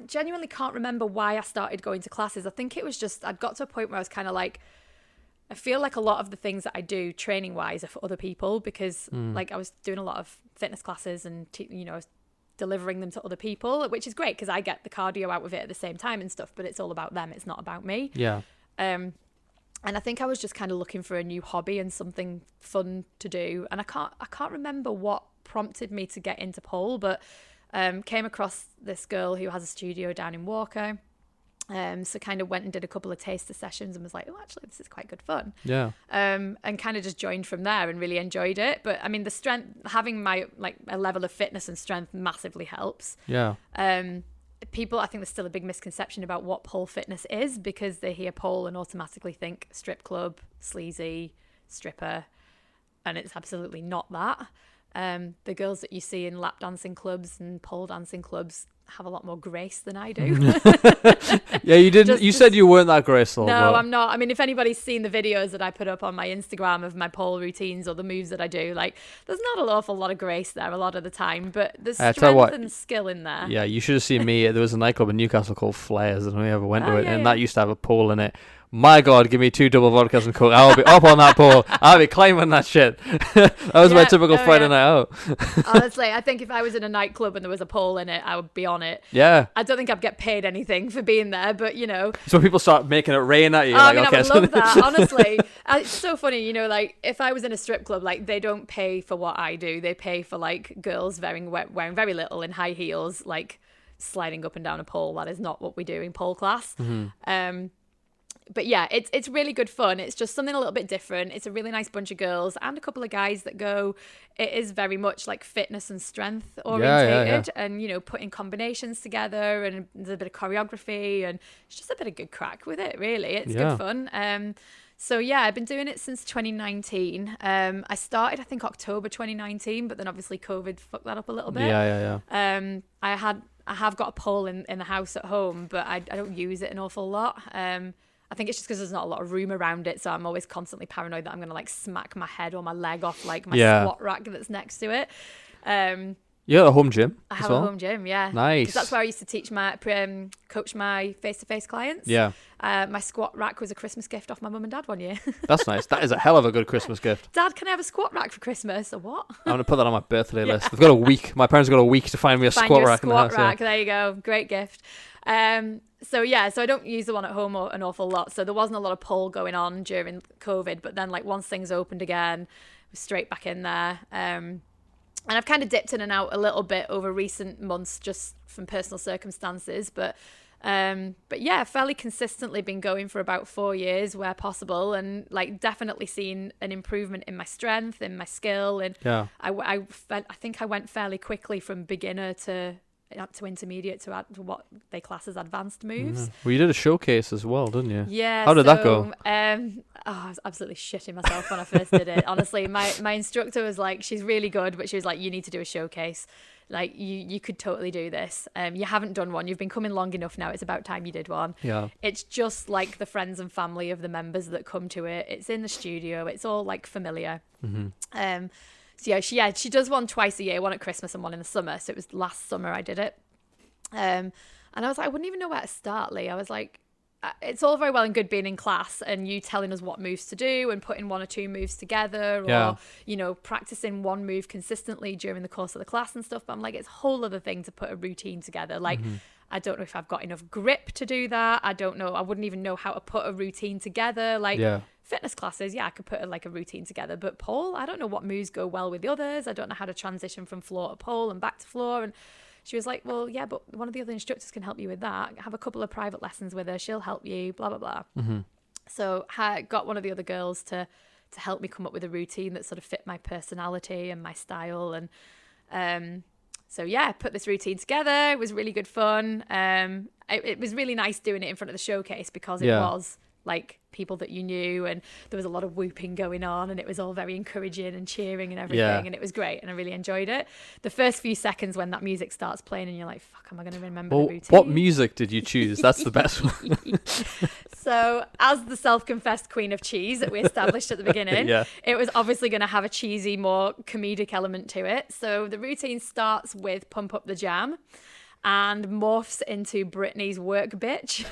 genuinely can't remember why I started going to classes. I think it was just I'd got to a point where I was kind of like, I feel like a lot of the things that I do training wise are for other people, because like I was doing a lot of fitness classes and I was delivering them to other people, which is great because I get the cardio out of it at the same time and stuff, but it's all about them, it's not about me. Yeah. I think I was just kind of looking for a new hobby and something fun to do. And I can't remember what prompted me to get into pole, but came across this girl who has a studio down in Walker. So kind of went and did a couple of taster sessions and was like, oh, actually, this is quite good fun. Yeah. And kind of just joined from there and really enjoyed it. But I mean, the strength, having my like a level of fitness and strength massively helps. Yeah. People, I think there's still a big misconception about what pole fitness is, because they hear pole and automatically think strip club, sleazy, stripper, and it's absolutely not that. The girls that you see in lap dancing clubs and pole dancing clubs have a lot more grace than I do. Yeah, you didn't. You said you weren't that graceful. No, I'm not. I mean, if anybody's seen the videos that I put up on my Instagram of my pole routines or the moves that I do, like, there's not an awful lot of grace there a lot of the time, but there's strength and skill in there. Yeah, you should have seen me. There was a nightclub in Newcastle called Flares, and we ever went to it, and that used to have a pole in it. My God, give me 2 double vodkas and coke. I'll be up on that pole. I'll be climbing that shit. That was my typical Friday night out. Honestly, I think if I was in a nightclub and there was a pole in it, I would be on it. Yeah. I don't think I'd get paid anything for being there, but you know. So people start making it rain at you. I would love that, honestly. It's so funny, you know, like if I was in a strip club, like they don't pay for what I do. They pay for like girls wearing very little in high heels, like sliding up and down a pole. That is not what we do in pole class. Mm-hmm. But yeah, it's really good fun. It's just something a little bit different. It's a really nice bunch of girls and a couple of guys that go. It is very much like fitness and strength orientated, and you know, putting combinations together, and there's a bit of choreography, and it's just a bit of good crack with it. Really, it's good fun. So yeah, I've been doing it since 2019. I started, I think, October 2019, but then obviously COVID fucked that up a little bit. Yeah. I have got a pole in the house at home, but I don't use it an awful lot. I think it's just because there's not a lot of room around it, so I'm always constantly paranoid that I'm going to like smack my head or my leg off like my squat rack that's next to it. You got a home gym? I have a home gym, yeah. Nice. 'Cause that's where I used to teach coach my face-to-face clients. Yeah. My squat rack was a Christmas gift off my mum and dad one year. That's nice. That is a hell of a good Christmas gift. Dad, can I have a squat rack for Christmas? Or what? I'm going to put that on my birthday list. They've got a week. My parents have got a week to find me a squat rack in the house. Rack. There you go. Great gift. So I don't use the one at home an awful lot. So there wasn't a lot of pole going on during COVID, but then like once things opened again, we're straight back in there. And I've kind of dipped in and out a little bit over recent months just from personal circumstances, but yeah, fairly consistently been going for about 4 years where possible, and like definitely seen an improvement in my strength, in my skill, and I think I went fairly quickly from beginner to intermediate to what they class as advanced moves. Well, you did a showcase as well, didn't you? Yeah. How did that go? I was absolutely shitting myself when I first did it. Honestly, my instructor was like, she's really good, but she was like, you need to do a showcase. Like you could totally do this. You haven't done one. You've been coming long enough now. It's about time you did one. Yeah. It's just like the friends and family of the members that come to it. It's in the studio. It's all like familiar. Mm-hmm. So she does one twice a year, one at Christmas and one in the summer. So it was last summer I did it. And I was like, I wouldn't even know where to start, Lee. I was like, it's all very well and good being in class and you telling us what moves to do and putting 1 or 2 moves together, or, you know, practicing one move consistently during the course of the class and stuff. But I'm like, it's a whole other thing to put a routine together. Like, I don't know if I've got enough grip to do that. I don't know. I wouldn't even know how to put a routine together. Like, fitness classes, I could put a routine together. But pole, I don't know what moves go well with the others. I don't know how to transition from floor to pole and back to floor. And she was like, well, yeah, but one of the other instructors can help you with that. Have a couple of private lessons with her. She'll help you, blah, blah, blah. Mm-hmm. So I got one of the other girls to help me come up with a routine that sort of fit my personality and my style. And so, I put this routine together. It was really good fun. It was really nice doing it in front of the showcase because it was like people that you knew, and there was a lot of whooping going on, and it was all very encouraging and cheering and everything, and it was great, and I really enjoyed it. The first few seconds when that music starts playing and you're like, fuck, am I going to remember the routine? What music did you choose? That's the best one. So as the self-confessed queen of cheese that we established at the beginning, it was obviously going to have a cheesy, more comedic element to it. So the routine starts with Pump Up the Jam and morphs into Britney's Work Bitch.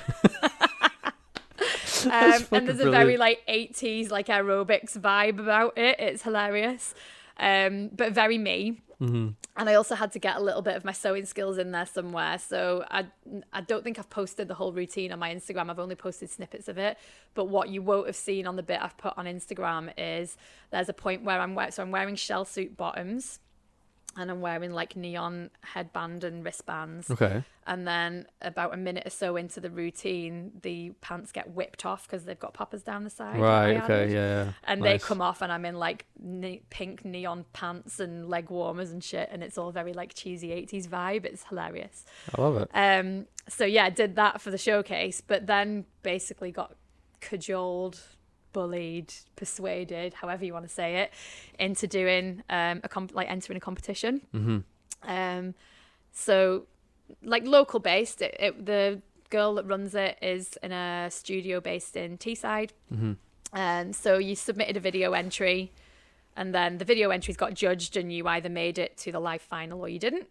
And there's a very like 80s like aerobics vibe about it. It's hilarious, but very me. Mm-hmm. And I also had to get a little bit of my sewing skills in there somewhere. So I don't think I've posted the whole routine on my Instagram. I've only posted snippets of it. But what you won't have seen on the bit I've put on Instagram is there's a point where I'm wearing shell suit bottoms, and I'm wearing like neon headband and wristbands. Okay. And then about a minute or so into the routine, the pants get whipped off because they've got poppers down the side. Right. Okay. Yeah. And nice. they come off, and I'm in like pink neon pants and leg warmers and shit. And it's all very like cheesy 80s vibe. It's hilarious. I love it. So yeah, I did that for the showcase, but then basically got cajoled, bullied, persuaded, however you want to say it, into doing entering a competition. Mm-hmm. So like local based, the girl that runs it is in a studio based in Teesside. Mm-hmm. So you submitted a video entry, and then the video entries got judged, and you either made it to the live final or you didn't.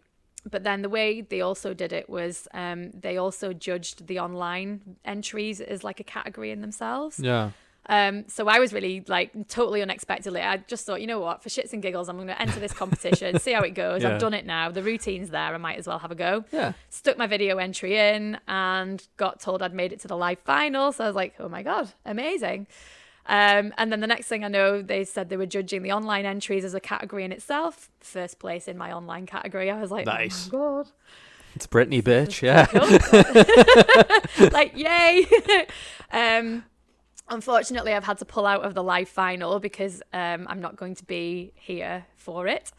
But then the way they also did it was they also judged the online entries as like a category in themselves. Yeah. So I was really like totally unexpectedly, I just thought, you know what, for shits and giggles, I'm going to enter this competition, see how it goes. Yeah. I've done it now. The routine's there. I might as well have a go. Yeah. Stuck my video entry in and got told I'd made it to the live final. So I was like, oh my God, amazing. And then the next thing I know, they said they were judging the online entries as a category in itself. First place in my online category. I was like, nice. Oh my God. It's Britney, bitch. Yeah. Cool. Like, yay. Unfortunately, I've had to pull out of the live final because I'm not going to be here for it.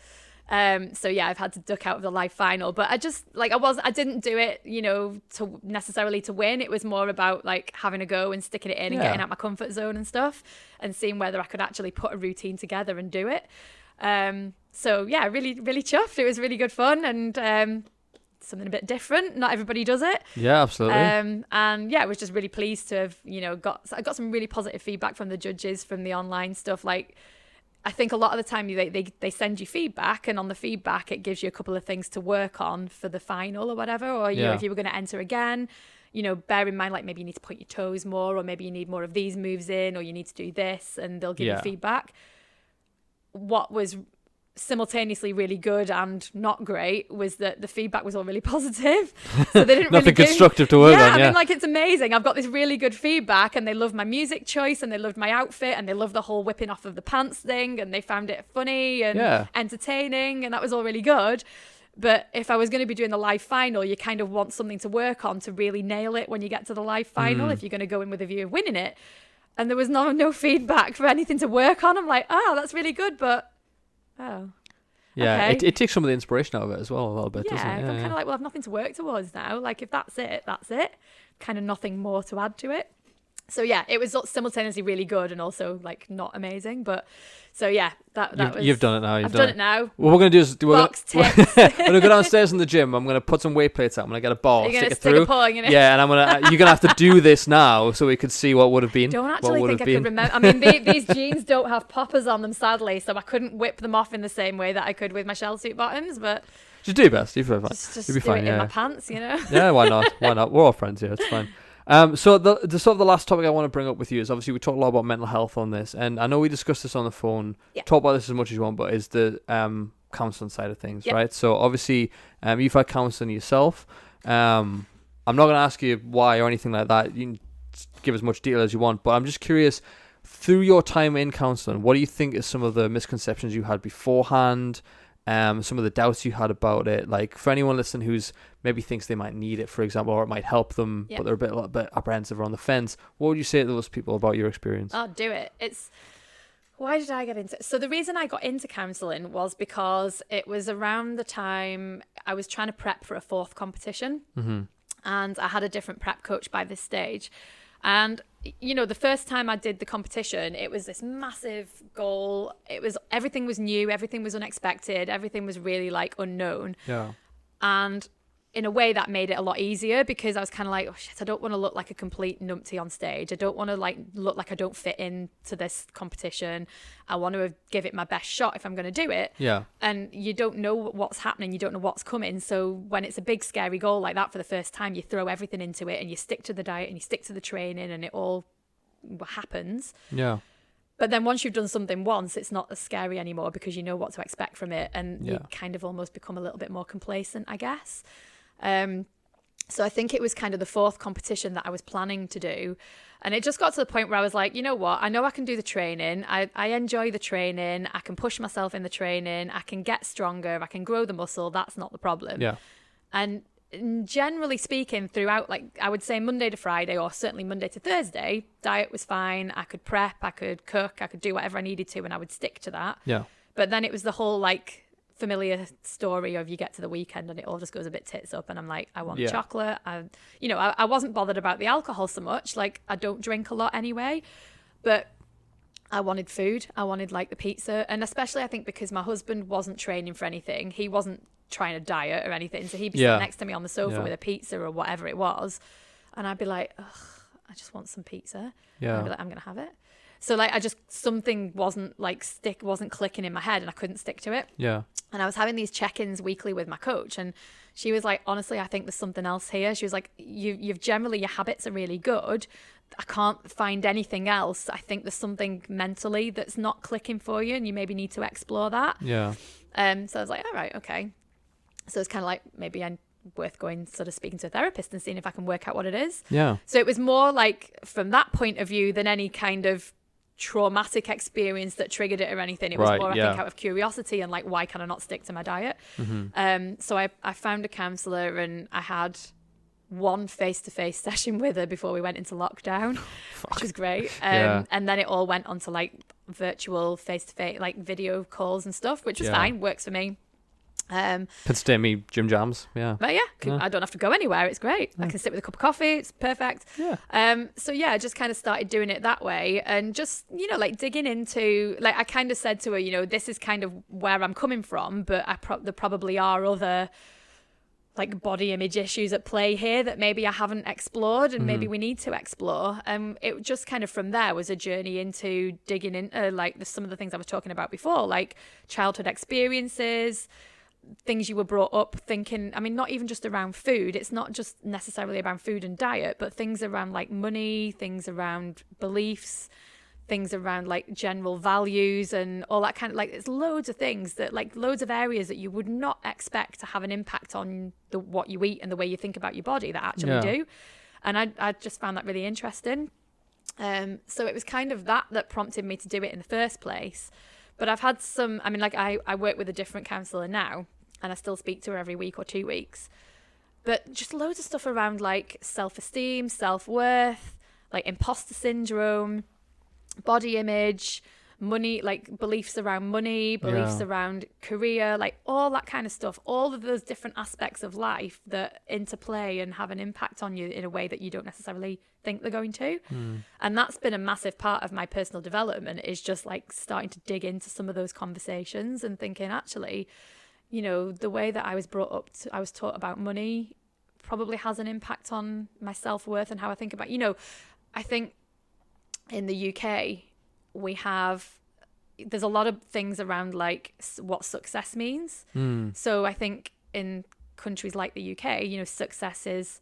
So yeah, I've had to duck out of the live final. But I didn't do it, to necessarily to win. It was more about like having a go and sticking it in and getting out my comfort zone and stuff, and seeing whether I could actually put a routine together and do it. So yeah, really, really chuffed. It was really good fun, and something a bit different. Not everybody does it. Yeah, absolutely. And yeah, I was just really pleased to have, I got some really positive feedback from the judges from the online stuff. Like, I think a lot of the time they send you feedback, and on the feedback it gives you a couple of things to work on for the final or whatever. Or if you were going to enter again, bear in mind, like maybe you need to point your toes more, or maybe you need more of these moves in, or you need to do this, and they'll give you feedback. What was simultaneously really good and not great was that the feedback was all really positive, so they didn't nothing really constructive to work on. I mean, like, it's amazing. I've got this really good feedback, and they loved my music choice, and they loved my outfit, and they loved the whole whipping off of the pants thing, and they found it funny and entertaining, and that was all really good. But if I was going to be doing the live final, you kind of want something to work on to really nail it when you get to the live final, if you're going to go in with a view of winning it. And there was no feedback for anything to work on. I'm like, oh, that's really good, but yeah, okay. it takes some of the inspiration out of it as well a little bit, doesn't it? I'm kind of like, well, I've nothing to work towards now. Like, if that's it, that's it. Kind of nothing more to add to it. So yeah, it was simultaneously really good and also like not amazing. But so yeah, you've done it now. I've done it now. What we're gonna do is we're gonna go downstairs in the gym. I'm gonna put some weight plates out. I'm gonna get a ball, stick it through. Yeah, and you're gonna have to do this now so we could see what would have been. Don't actually think I could remember. I mean, these jeans don't have poppers on them, sadly, so I couldn't whip them off in the same way that I could with my shell suit bottoms. But just do your best. You'll be fine. Just You'll be do fine. it in my pants, Yeah, why not? Why not? We're all friends here. It's fine. So the sort of the last topic I want to bring up with you is, obviously we talk a lot about mental health on this, and I know we discussed this on the phone. Talk about this as much as you want, but is the counselling side of things, right? So obviously you've had counselling yourself. I'm not going to ask you why or anything like that. You can give as much detail as you want, but I'm just curious, through your time in counselling, what do you think is some of the misconceptions you had beforehand? Some of the doubts you had about it, like for anyone listening who's maybe thinks they might need it, for example, or it might help them, but they're a little bit apprehensive or on the fence. What would you say to those people about your experience? Oh, do it. Why did I get into it? So the reason I got into counselling was because it was around the time I was trying to prep for a 4th competition, and I had a different prep coach by this stage. And the first time I did the competition, it was this massive goal. Everything was new, everything was unexpected, everything was really like unknown. Yeah. And in a way that made it a lot easier, because I was kind of like, oh shit, I don't want to look like a complete numpty on stage. I don't want to look like I don't fit into this competition. I want to give it my best shot if I'm going to do it. Yeah. And you don't know what's happening. You don't know what's coming. So when it's a big scary goal like that for the first time, you throw everything into it and you stick to the diet and you stick to the training and it all happens. Yeah. But then once you've done something once, it's not as scary anymore because you know what to expect from it, and you kind of almost become a little bit more complacent, I guess. So I think it was kind of the fourth competition that I was planning to do. And it just got to the point where I was like, you know what? I know I can do the training. I enjoy the training. I can push myself in the training. I can get stronger. I can grow the muscle. That's not the problem. Yeah. And generally speaking, throughout, like, I would say Monday to Friday, or certainly Monday to Thursday, diet was fine. I could prep, I could cook, I could do whatever I needed to, and I would stick to that. Yeah. But then it was the whole, like, familiar story of you get to the weekend and it all just goes a bit tits up, and I'm like, I want chocolate. I wasn't bothered about the alcohol so much. Like, I don't drink a lot anyway, but I wanted food. I wanted, like, the pizza. And especially, I think, because my husband wasn't training for anything. He wasn't trying to diet or anything. So he'd be sitting next to me on the sofa with a pizza or whatever it was. And I'd be like, ugh, I just want some pizza. Yeah. And I'd be like, I'm going to have it. So, like, something wasn't clicking in my head, and I couldn't stick to it. Yeah. And I was having these check-ins weekly with my coach, and she was like, honestly, I think there's something else here. She was like, you've generally, your habits are really good. I can't find anything else. I think there's something mentally that's not clicking for you, and you maybe need to explore that. Yeah. So I was like, all right, okay. So it's kind of like, maybe I'm worth going, sort of speaking to a therapist and seeing if I can work out what it is. Yeah. So it was more like from that point of view than any kind of traumatic experience that triggered it or anything. It was more, I think, out of curiosity and like, why can I not stick to my diet? So I found a counsellor, and I had one face-to-face session with her before we went into lockdown, which was great. And then it all went on to like virtual face-to-face, like video calls and stuff, which was fine, works for me. Pistemi gym jams, but I don't have to go anywhere. It's great. I can sit with a cup of coffee. It's perfect. So I just kind of started doing it that way, and just, you know, like digging into, like, I kind of said to her, you know, this is kind of where I'm coming from, but there probably are other like body image issues at play here that maybe I haven't explored, and maybe we need to explore. It just kind of from there was a journey into digging into like some of the things I was talking about before, like childhood experiences, things you were brought up thinking. I mean, not even just around food. It's not just necessarily around food and diet, but things around like money, things around beliefs, things around like general values and all that kind of, like, it's loads of things that, like, loads of areas that you would not expect to have an impact on what you eat and the way you think about your body that actually do. And I just found that really interesting. So it was kind of that prompted me to do it in the first place. But I've had some, I mean, like, I work with a different counsellor now, and I still speak to her every week or 2 weeks. But just loads of stuff around like self-esteem, self-worth, like imposter syndrome, body image, money, like beliefs around money, beliefs around career, like all that kind of stuff. All of those different aspects of life that interplay and have an impact on you in a way that you don't necessarily think they're going to. And that's been a massive part of my personal development, is just like starting to dig into some of those conversations and thinking, actually, you know, the way that I was brought up, I was taught about money probably has an impact on my self-worth and how I think about, you know, I think in the UK, there's a lot of things around like what success means. So I think in countries like the UK, you know, success is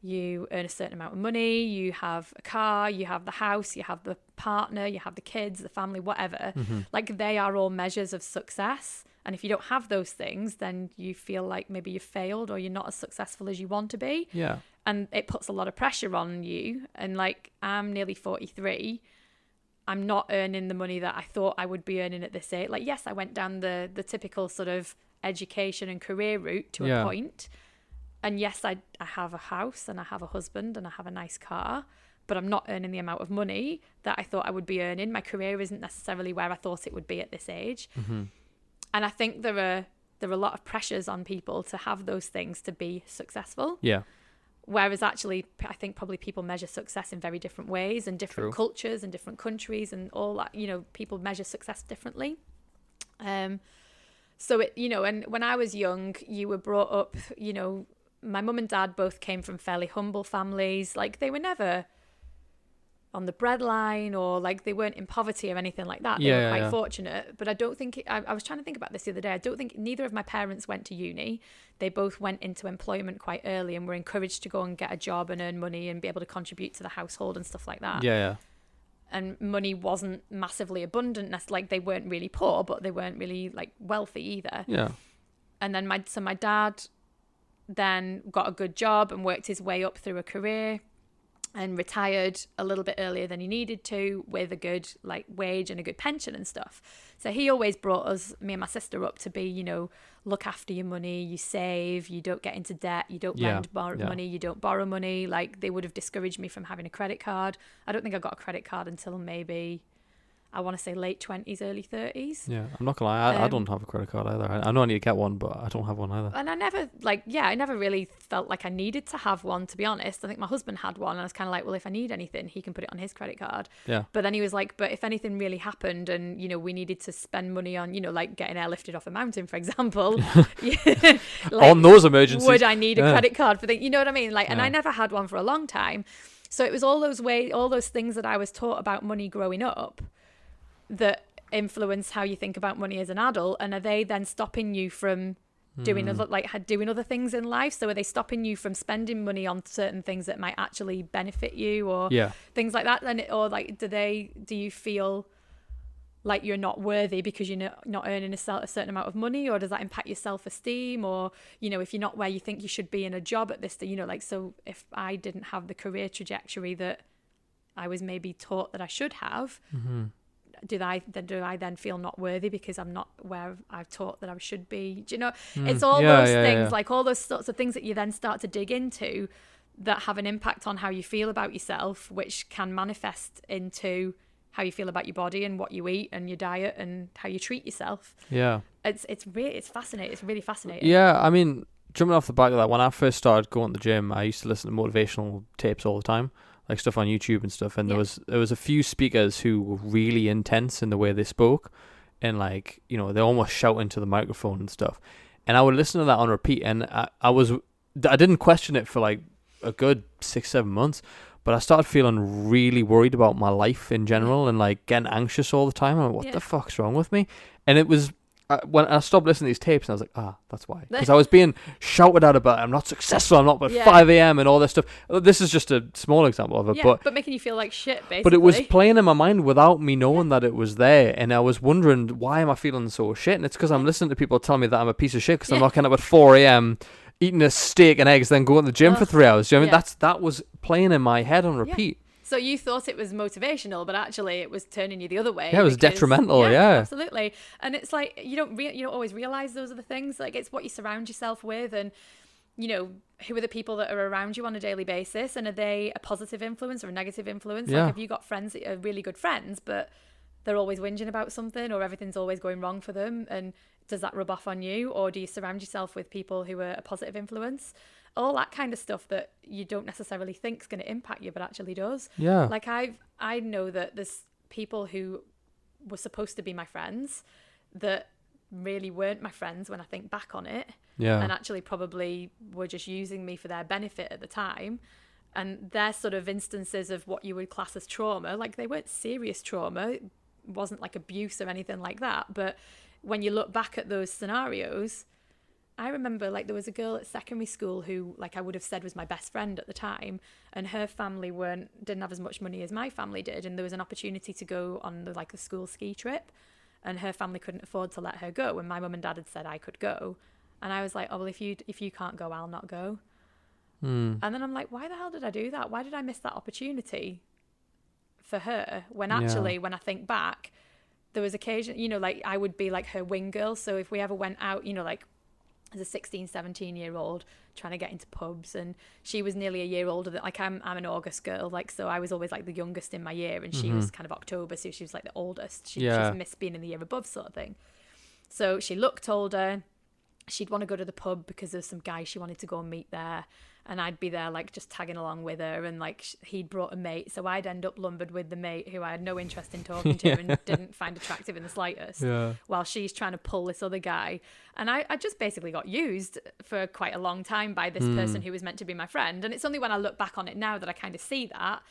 you earn a certain amount of money, you have a car, you have the house, you have the partner, you have the kids, the family, whatever. Like, they are all measures of success. And if you don't have those things, then you feel like maybe you've failed or you're not as successful as you want to be. Yeah. And it puts a lot of pressure on you. And like, I'm nearly 43. I'm not earning the money that I thought I would be earning at this age. Like, yes, I went down the typical sort of education and career route to a point. And yes, I have a house and I have a husband and I have a nice car, but I'm not earning the amount of money that I thought I would be earning. My career isn't necessarily where I thought it would be at this age. And I think there are a lot of pressures on people to have those things to be successful. Yeah. Whereas actually, I think probably people measure success in very different ways, and different cultures and different countries and all that, you know, people measure success differently. So it, you know, and when I was young, you were brought up, you know, my mum and dad both came from fairly humble families. Like, they were never on the breadline, or like they weren't in poverty or anything like that. They were quite fortunate. But I don't think, I was trying to think about this the other day. I don't think neither of my parents went to uni. They both went into employment quite early and were encouraged to go and get a job and earn money and be able to contribute to the household and stuff like that. and money wasn't massively abundant. That's like they weren't really poor, but they weren't really like wealthy either. Yeah. And then my dad then got a good job and worked his way up through a career and retired a little bit earlier than he needed to with a good like wage and a good pension and stuff. So he always brought us, me and my sister, up to be, you know, look after your money, you save, you don't get into debt, you don't lend money, you don't borrow money. Like they would have discouraged me from having a credit card. I don't think I got a credit card until maybe, I want to say late 20s, early 30s. Yeah, I'm not gonna lie, I don't have a credit card either. I know I need to get one, but I don't have one either. And I never really felt like I needed to have one, to be honest. I think my husband had one, and I was kind of like, well, if I need anything, he can put it on his credit card. Yeah. But then he was like, but if anything really happened and, you know, we needed to spend money on, you know, like getting airlifted off a mountain, for example. Like, on those emergencies. Would I need a credit card for you know what I mean? Like, and I never had one for a long time. So it was all those things that I was taught about money growing up that influence how you think about money as an adult. And are they then stopping you from doing other things in life? So are they stopping you from spending money on certain things that might actually benefit you, or things like that? Then, or like, do you feel like you're not worthy because you're not earning a certain amount of money, or does that impact your self-esteem? Or, you know, if you're not where you think you should be in a job at this, you know, like, so if I didn't have the career trajectory that I was maybe taught that I should have, do I then feel not worthy because I'm not where I've taught that I should be? Do you know? It's all those things, like all those sorts of things that you then start to dig into that have an impact on how you feel about yourself, which can manifest into how you feel about your body and what you eat and your diet and how you treat yourself. Yeah. It's fascinating. It's really fascinating. Yeah, I mean, jumping off the back of that, when I first started going to the gym, I used to listen to motivational tapes all the time, like stuff on YouTube and stuff, and there was a few speakers who were really intense in the way they spoke, and like, you know, they almost shout into the microphone and stuff, and I would listen to that on repeat, and I didn't question it for like a good 6-7 months, but I started feeling really worried about my life in general and like getting anxious all the time. I'm like, what the fuck's wrong with me? And it was when I stopped listening to these tapes, and I was like, that's why. Because I was being shouted at about, I'm not successful, I'm not by 5 a.m. and all this stuff. This is just a small example of it. But making you feel like shit, basically. But it was playing in my mind without me knowing that it was there. And I was wondering, why am I feeling so shit? And it's because I'm listening to people tell me that I'm a piece of shit because I'm not getting up at 4 a.m., eating a steak and eggs, then going to the gym for 3 hours. Do you know what I mean? That was playing in my head on repeat. So you thought it was motivational, but actually it was turning you the other way. Yeah, it was detrimental. Yeah, absolutely. And it's like you don't always realize those are the things. Like, it's what you surround yourself with, and you know, who are the people that are around you on a daily basis, and are they a positive influence or a negative influence? Like, have you got friends that are really good friends, but they're always whinging about something, or everything's always going wrong for them, and does that rub off on you? Or do you surround yourself with people who are a positive influence? All that kind of stuff that you don't necessarily think is going to impact you, but actually does. Yeah. Like, I know that there's people who were supposed to be my friends that really weren't my friends when I think back on it. Yeah. And actually probably were just using me for their benefit at the time. And they're sort of instances of what you would class as trauma. Like, they weren't serious trauma. It wasn't like abuse or anything like that. But when you look back at those scenarios, I remember, like, there was a girl at secondary school who, like, I would have said was my best friend at the time, and her family didn't have as much money as my family did, and there was an opportunity to go on the school ski trip, and her family couldn't afford to let her go, and my mum and dad had said I could go, and I was like, oh, well, if you can't go, I'll not go. And then I'm like, why the hell did I do that? Why did I miss that opportunity for her? When actually, when I think back, there was occasion, you know, like, I would be like her wing girl, so if we ever went out, you know, like, as a 16, 17-year-old trying to get into pubs, and she was nearly a year older than, like, I'm an August girl, like, so I was always like the youngest in my year, and she was kind of October, so she was like the oldest. She just missed being in the year above, sort of thing. So she looked older. She'd want to go to the pub because there's some guy she wanted to go and meet there, and I'd be there, like, just tagging along with her, and like, he'd brought a mate, so I'd end up lumbered with the mate who I had no interest in talking to and didn't find attractive in the slightest, while she's trying to pull this other guy. And I just basically got used for quite a long time by this person who was meant to be my friend. And it's only when I look back on it now that I kind of see that.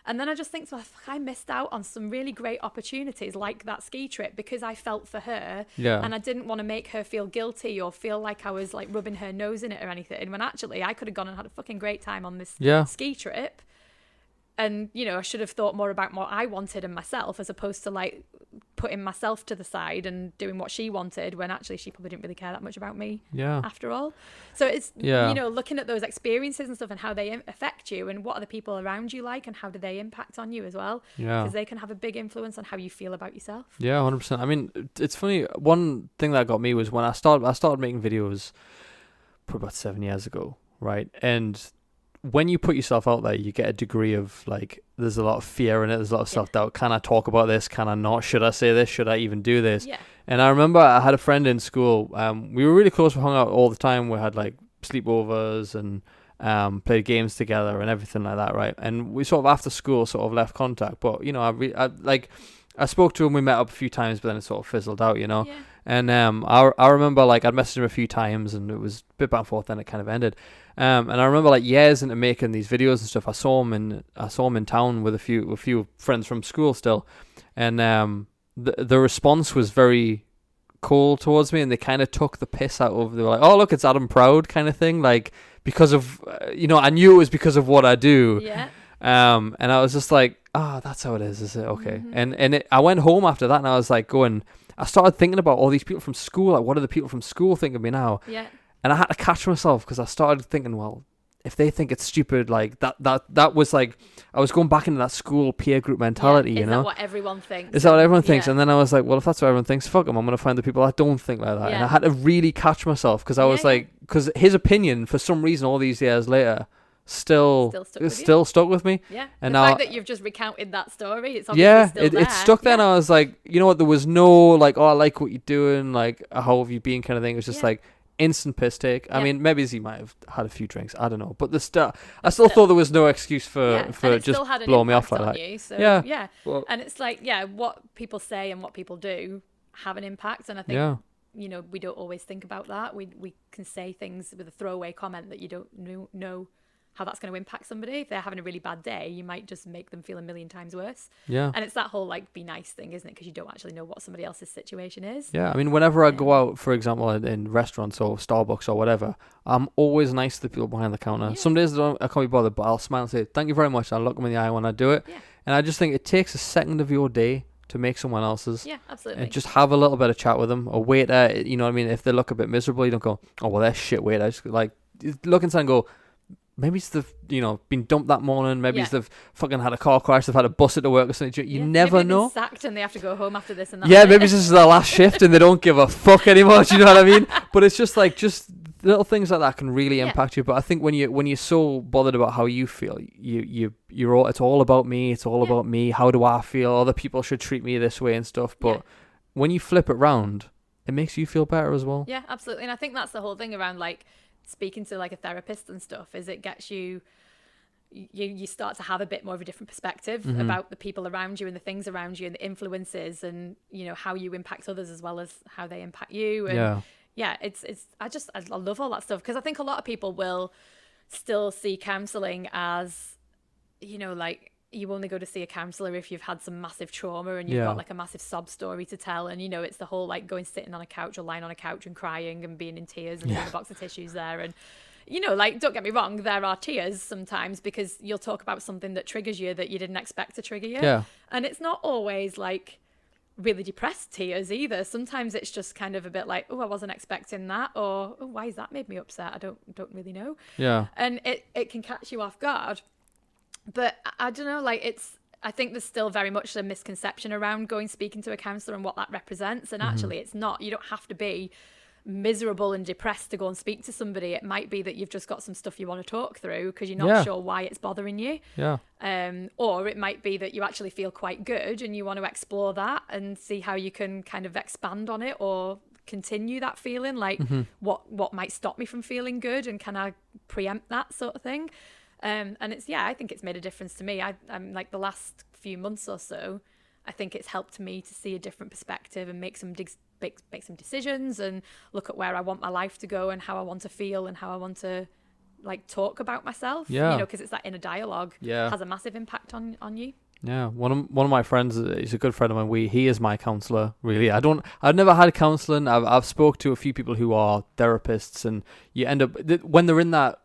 And then I just think, well, I missed out on some really great opportunities like that ski trip because I felt for her. Yeah. And I didn't want to make her feel guilty or feel like I was like rubbing her nose in it or anything. When actually I could have gone and had a fucking great time on this ski trip. And, you know, I should have thought more about what I wanted in myself, as opposed to like putting myself to the side and doing what she wanted, when actually she probably didn't really care that much about me after all. So it's, you know, looking at those experiences and stuff and how they affect you, and what are the people around you like, and how do they impact on you as well. Because they can have a big influence on how you feel about yourself. Yeah, 100%. I mean, it's funny. One thing that got me was when I started making videos probably about 7 years ago, right? And when you put yourself out there, you get a degree of like, there's a lot of fear in it. There's a lot of self-doubt. Can I talk about this? Can I not? Should I say this? Should I even do this? Yeah. And I remember I had a friend in school. We were really close. We hung out all the time. We had like sleepovers and played games together and everything like that, right? And we sort of after school sort of left contact. But, you know, I spoke to him. We met up a few times, but then it sort of fizzled out, you know? Yeah. And I remember like I'd messaged him a few times and it was a bit back and forth, then it kind of ended. And I remember like years into making these videos and stuff, I saw him in town with a few friends from school still, and the response was very cool towards me, and they kind of took the piss out of. They were like, "Oh, look, it's Adam Proud," kind of thing, like because of you know, I knew it was because of what I do. Yeah. And I was just like, "Oh, that's how it is it? Okay." And I went home after that, and I was like going. I started thinking about all these people from school. Like, what do the people from school think of me now? Yeah. And I had to catch myself, because I started thinking, well, if they think it's stupid, like that was like, I was going back into that school peer group mentality, you know? Is that what everyone thinks? Is that what everyone thinks? And then I was like, well, if that's what everyone thinks, fuck them. I'm going to find the people that don't think like that. Yeah. And I had to really catch myself, because I was like, because his opinion, for some reason, all these years later, still stuck with me. Yeah. And the now, fact that you've just recounted that story, it's obviously still there. It stuck there, and I was like, you know what? There was no like, oh, I like what you're doing, like, how have you been, kind of thing. It was just like instant piss take. I mean, maybe he might have had a few drinks. I don't know, but I still thought there was no excuse for just blowing me off like that. You, so, well, and it's like, what people say and what people do have an impact, and I think you know, we don't always think about that. We can say things with a throwaway comment that you don't know how that's going to impact somebody. If they're having a really bad day, you might just make them feel a million times worse. Yeah. And it's that whole like be nice thing, isn't it? Because you don't actually know what somebody else's situation is. Yeah. I mean, whenever I go out, for example, in restaurants or Starbucks or whatever, I'm always nice to the people behind the counter. Yeah. Some days I can't be bothered, but I'll smile and say, thank you very much. I'll look them in the eye when I do it. Yeah. And I just think it takes a second of your day to make someone else's. Yeah, absolutely. And just have a little bit of chat with them. A waiter, you know what I mean? If they look a bit miserable, you don't go, oh, well, they're shit waiter. Just like, look inside and go, maybe they've, you know, been dumped that morning. Maybe they've fucking had a car crash. They've had a bus at work or something. You never maybe know. They've been sacked and they have to go home after this and that. Yeah, maybe this is their last shift and they don't give a fuck anymore. Do you know what I mean? But it's just like, little things like that can really impact you. But I think when you're so bothered about how you feel, you're all, it's all about me. It's all about me. How do I feel? Other people should treat me this way and stuff. But when you flip it round, it makes you feel better as well. Yeah, absolutely. And I think that's the whole thing around like speaking to like a therapist and stuff, is it gets you start to have a bit more of a different perspective about the people around you and the things around you and the influences and, you know, how you impact others as well as how they impact you. And I love all that stuff, because I think a lot of people will still see counselling as, you know, like, you only go to see a counsellor if you've had some massive trauma and you've got like a massive sob story to tell. And, you know, it's the whole like going sitting on a couch or lying on a couch and crying and being in tears and having a box of tissues there. And, you know, like, don't get me wrong, there are tears sometimes because you'll talk about something that triggers you that you didn't expect to trigger you. Yeah. And it's not always like really depressed tears either. Sometimes it's just kind of a bit like, oh, I wasn't expecting that, or oh, why has that made me upset? I don't really know. Yeah. And it can catch you off guard. But I don't know, like, I think there's still very much a misconception around speaking to a counsellor and what that represents. And actually it's not. You don't have to be miserable and depressed to go and speak to somebody. It might be that you've just got some stuff you want to talk through because you're not sure why it's bothering you. Yeah. Or it might be that you actually feel quite good and you want to explore that and see how you can kind of expand on it or continue that feeling. Like, what might stop me from feeling good, and can I preempt that sort of thing? And it's, I think it's made a difference to me. I'm like the last few months or so, I think it's helped me to see a different perspective and make some decisions and look at where I want my life to go and how I want to feel and how I want to like talk about myself. Yeah. You know, because it's that inner dialogue has a massive impact on you. Yeah, one of my friends, he's a good friend of mine. He is my counsellor. Really, I've never had counselling. I've spoke to a few people who are therapists, and you end up when they're in that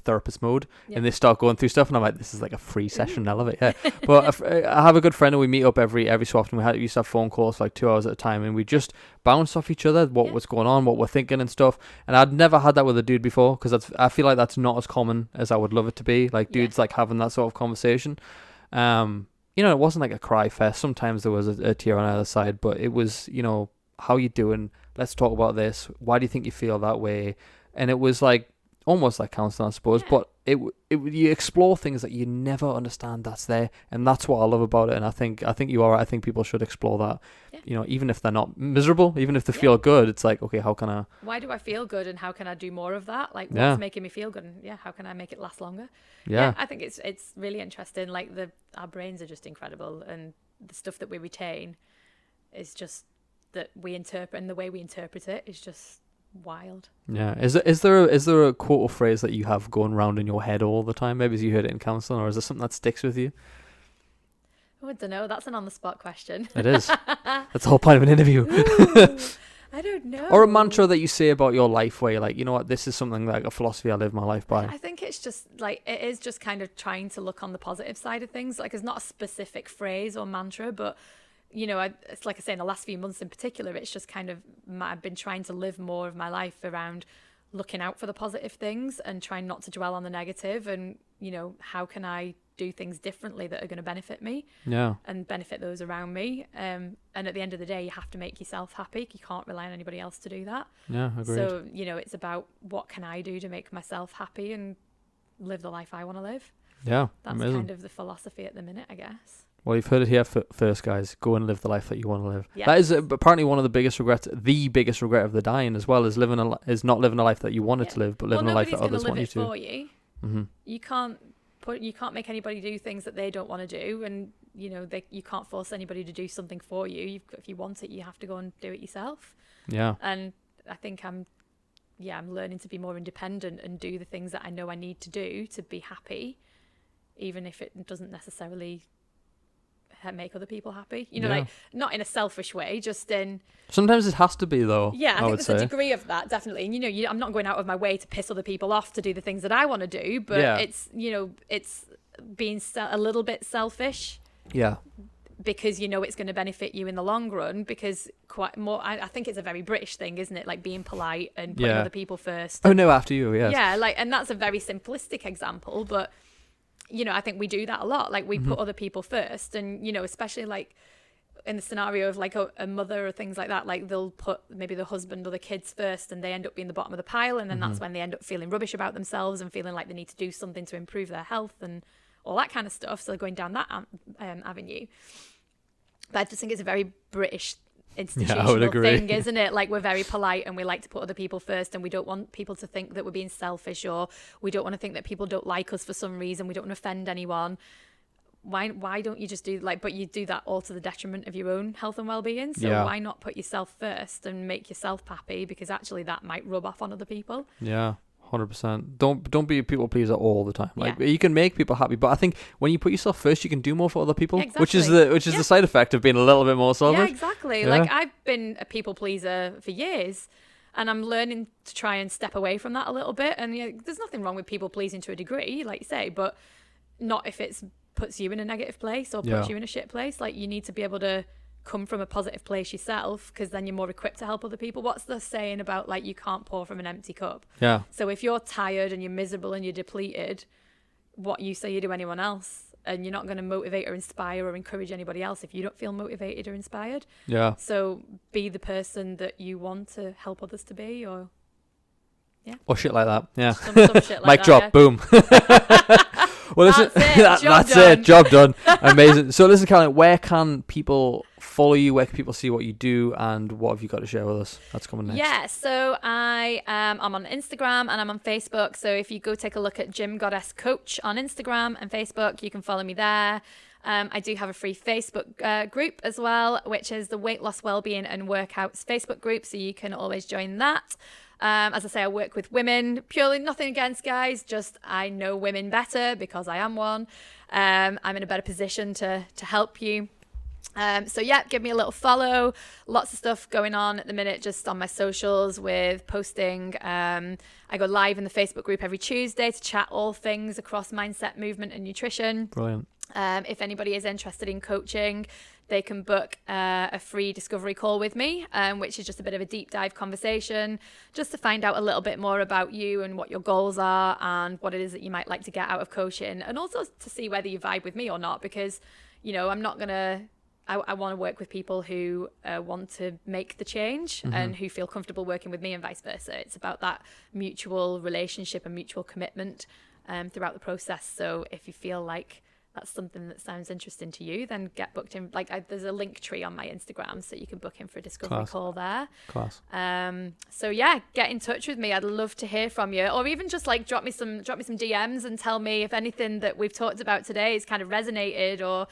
therapist mode, and they start going through stuff, and I'm like, this is like a free session. I love it. Yeah. But I have a good friend, and we meet up every so often. We used to have phone calls for like 2 hours at a time, and we just bounce off each other what was going on, what we're thinking and stuff. And I'd never had that with a dude before, because I feel like that's not as common as I would love it to be. Like dudes like having that sort of conversation. It wasn't like a cry fest. Sometimes there was a tear on either side, but it was, how you doing? Let's talk about this. Why do you think you feel that way? And it was like almost like counseling, I suppose. But you explore things that you never understand that's there, and that's what I love about it. And I think you are right. I think people should explore that. Even if they're not miserable, even if they feel good, it's like, okay, how can I? Why do I feel good, and how can I do more of that? Like, what's making me feel good, and how can I make it last longer? Yeah, I think it's really interesting. Like our brains are just incredible, and the stuff that we retain is just that we interpret, and the way we interpret it is just wild. Yeah. Is there a quote or phrase that you have going around in your head all the time? Maybe you heard it in counselling, or is there something that sticks with you? Oh, I don't know. That's an on-the-spot question. It is. That's the whole point of an interview. I don't know. Or a mantra that you say about your life where you're like, you know what, this is something like a philosophy I live my life by. I think it's just like, it is just kind of trying to look on the positive side of things. Like, it's not a specific phrase or mantra, but it's like I say, in the last few months in particular, it's just kind of, I've been trying to live more of my life around looking out for the positive things and trying not to dwell on the negative, and how can I do things differently that are going to benefit me and benefit those around me, and at the end of the day, you have to make yourself happy. You can't rely on anybody else to do that. Agreed. So it's about, what can I do to make myself happy and live the life I want to live. That's amazing. Kind of the philosophy at the minute, I guess. Well, you've heard it here first, guys. Go and live the life that you want to live. Yes. That is apparently one of the biggest regrets. The biggest regret of the dying, as well, is not living a life that you wanted to live, but living a life that others want you to. For you. Mm-hmm. You can't make anybody do things that they don't want to do, and you can't force anybody to do something for you. If you want it, you have to go and do it yourself. Yeah. And I think I'm learning to be more independent and do the things that I know I need to do to be happy, even if it doesn't necessarily make other people happy, like, not in a selfish way, just in, sometimes it has to be, though. I think there's a degree of that, definitely. And I'm not going out of my way to piss other people off to do the things that I want to do, but it's it's being a little bit selfish, because it's going to benefit you in the long run, because I think it's a very British thing, isn't it, like being polite and putting other people first. Oh no, after you. And that's a very simplistic example, but I think we do that a lot. Like, we put other people first, and, especially like in the scenario of like a mother or things like that, like they'll put maybe the husband or the kids first, and they end up being the bottom of the pile. And then that's when they end up feeling rubbish about themselves and feeling like they need to do something to improve their health and all that kind of stuff. So they're going down that avenue. But I just think it's a very British institutional thing, isn't it? Like, we're very polite, and we like to put other people first, and we don't want people to think that we're being selfish, or we don't want to think that people don't like us for some reason. We don't want to offend anyone. Why don't you just do but you do that all to the detriment of your own health and well-being. So why not put yourself first and make yourself happy, because actually that might rub off on other people. 100%. Don't be a people pleaser all the time. Like, you can make people happy, but I think when you put yourself first, you can do more for other people, which is the side effect of being a little bit more selfish. Yeah, exactly. Like, I've been a people pleaser for years, and I'm learning to try and step away from that a little bit. And there's nothing wrong with people pleasing to a degree, like you say, but not if it puts you in a negative place or puts you in a shit place. Like, you need to be able to come from a positive place yourself, because then you're more equipped to help other people. What's the saying about, like, you can't pour from an empty cup? So if you're tired and you're miserable and you're depleted, what you say you do anyone else, and you're not going to motivate or inspire or encourage anybody else if you don't feel motivated or inspired. So be the person that you want to help others to be, or shit like that. Some shit like mic that, drop. Boom. Well, listen, that's it. Job done. Amazing. So listen, Caroline, where can people follow you? Where can people see what you do, and what have you got to share with us? That's coming next. So I'm on Instagram and I'm on Facebook. So if you go take a look at Gym Goddess Coach on Instagram and Facebook, you can follow me there. I do have a free Facebook group as well, which is the Weight Loss, Wellbeing and Workouts Facebook group. So you can always join that. As I say, I work with women, purely nothing against guys, just I know women better because I am one. I'm in a better position to help you So yeah, give me a little follow. Lots of stuff going on at the minute just on my socials with posting. I go live in the Facebook group every Tuesday to chat all things across mindset, movement and nutrition. Brilliant. If anybody is interested in coaching, they can book a free discovery call with me, which is just a bit of a deep dive conversation just to find out a little bit more about you and what your goals are and what it is that you might like to get out of coaching, and also to see whether you vibe with me or not, because, you know, I'm not going to... I want to work with people who want to make the change and who feel comfortable working with me, and vice versa. It's about that mutual relationship and mutual commitment throughout the process. So if you feel like that's something that sounds interesting to you, then get booked in. There's a link tree on my Instagram, so you can book in for a discovery call there. Class. So yeah, get in touch with me. I'd love to hear from you, or even just like drop me some DMs and tell me if anything that we've talked about today has kind of resonated, or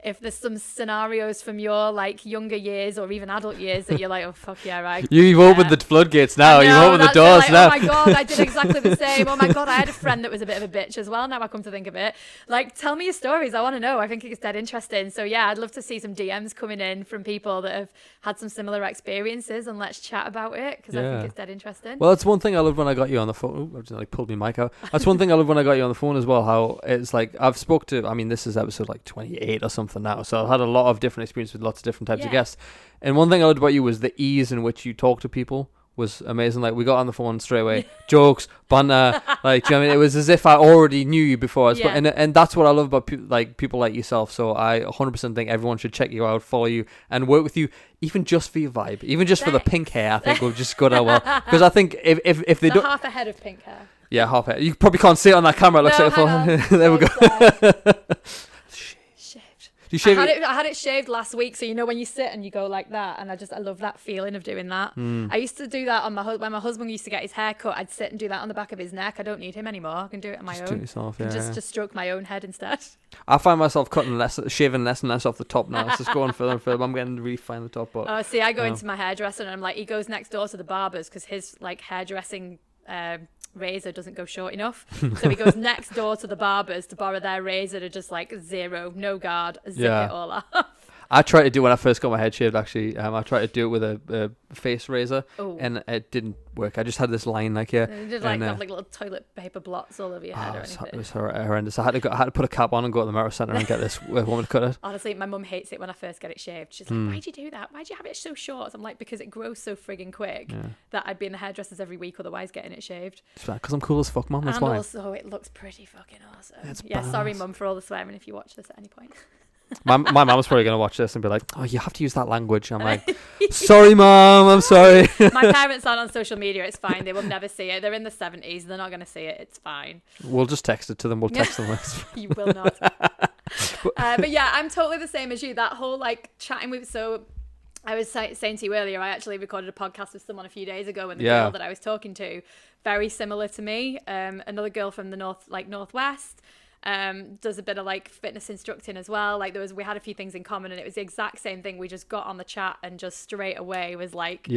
if there's some scenarios from your like younger years or even adult years that you're like, oh fuck yeah, right. You've opened the floodgates now. You've opened the doors now. Oh my god, I did exactly the same. Oh my god, I had a friend that was a bit of a bitch as well. Now I come to think of it, like, tell me your stories. I want to know. I think it's dead interesting. So yeah, I'd love to see some DMs coming in from people that have had some similar experiences, and let's chat about it, because I think it's dead interesting. Well, that's one thing I loved when I got you on the phone. I've just like pulled my mic out. That's one thing I loved when I got you on the phone as well. How it's like I've spoke to. I mean, this is episode like 28 or something now. So I've had a lot of different experiences with lots of different types of guests. And one thing I loved about you was the ease in which you talk to people was amazing. Like, we got on the phone straight away, jokes, banter, like, do you know what I mean? It was as if I already knew you before. And that's what I love about people like yourself. So I 100% think everyone should check you out, follow you, and work with you, even just for your vibe, even just for the pink hair. I think we've just got out well, because I think if they don't, half a head of pink hair. Yeah, half head. You probably can't see it on that camera. It looks like there we go. I had it shaved last week, so you know when you sit and you go like that, and I love that feeling of doing that. I used to do that on when my husband used to get his hair cut. I'd sit and do that on the back of his neck. I don't need him anymore. I can do it on my own. Do it yourself, just stroke my own head instead. I find myself shaving less and less off the top now. It's just going further and further. I'm getting really fine the top. But I go into my hairdresser and I'm like, he goes next door to the barbers because his like hairdressing razor doesn't go short enough, so he goes next door to the barbers to borrow their razor to just like no guard, zip it all off. I tried to do when I first got my head shaved. Actually, I tried to do it with a face razor, and it didn't work. I just had this line like here. You did have like little toilet paper blots all over your head or anything. It was horrendous. I had to put a cap on and go to the mirror centre and get this woman to cut it. Honestly, my mum hates it when I first get it shaved. She's like, "Why'd you do that? Why'd you have it so short?" So I'm like, because it grows so frigging quick that I'd be in the hairdressers every week otherwise getting it shaved. Because I'm cool as fuck, mum. That's why. And also, it looks pretty fucking awesome. Sorry, mum, for all the swearing if you watch this at any point. My mum's probably going to watch this and be like, oh, you have to use that language. I'm like, sorry, mum, I'm sorry. My parents aren't on social media. It's fine. They will never see it. They're in the 70s. They're not going to see it. It's fine. We'll just text it to them. We'll text them. You will not. But yeah, I'm totally the same as you. That whole like chatting with... So I was saying to you earlier, I actually recorded a podcast with someone a few days ago, and the girl that I was talking to, very similar to me, another girl from the Northwest, does a bit of like fitness instructing as well. Like we had a few things in common, and it was the exact same thing. We just got on the chat and just straight away was like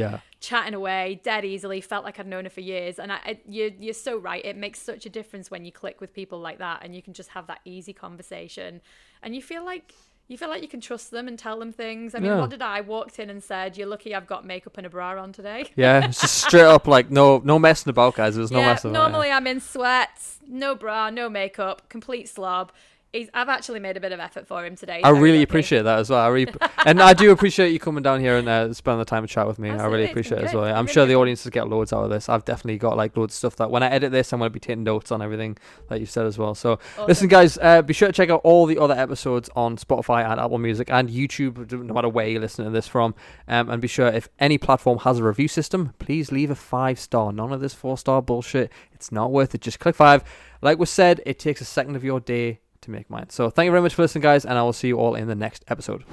chatting away dead easily. Felt like I'd known her for years. And you're so right. It makes such a difference when you click with people like that, and you can just have that easy conversation, and you feel like you can trust them and tell them things. I mean, what did I walked in and said, "You're lucky I've got makeup and a bra on today." Yeah, it's just straight up like no messing about, guys. There's no messing about. Normally I'm in sweats, no bra, no makeup, complete slob. I've actually made a bit of effort for him today. I really appreciate that as well. And I do appreciate you coming down here and spending the time to chat with me. Absolutely, I really appreciate it as well. I'm sure the audiences get loads out of this. I've definitely got like loads of stuff that when I edit this, I'm going to be taking notes on everything that you've said as well. So listen, guys, be sure to check out all the other episodes on Spotify and Apple Music and YouTube, no matter where you're listening to this from. And be sure, if any platform has a review system, please leave a 5-star. None of this 4-star bullshit. It's not worth it. Just click 5. Like was said, it takes a second of your day to make mine. So thank you very much for listening, guys, and I will see you all in the next episode.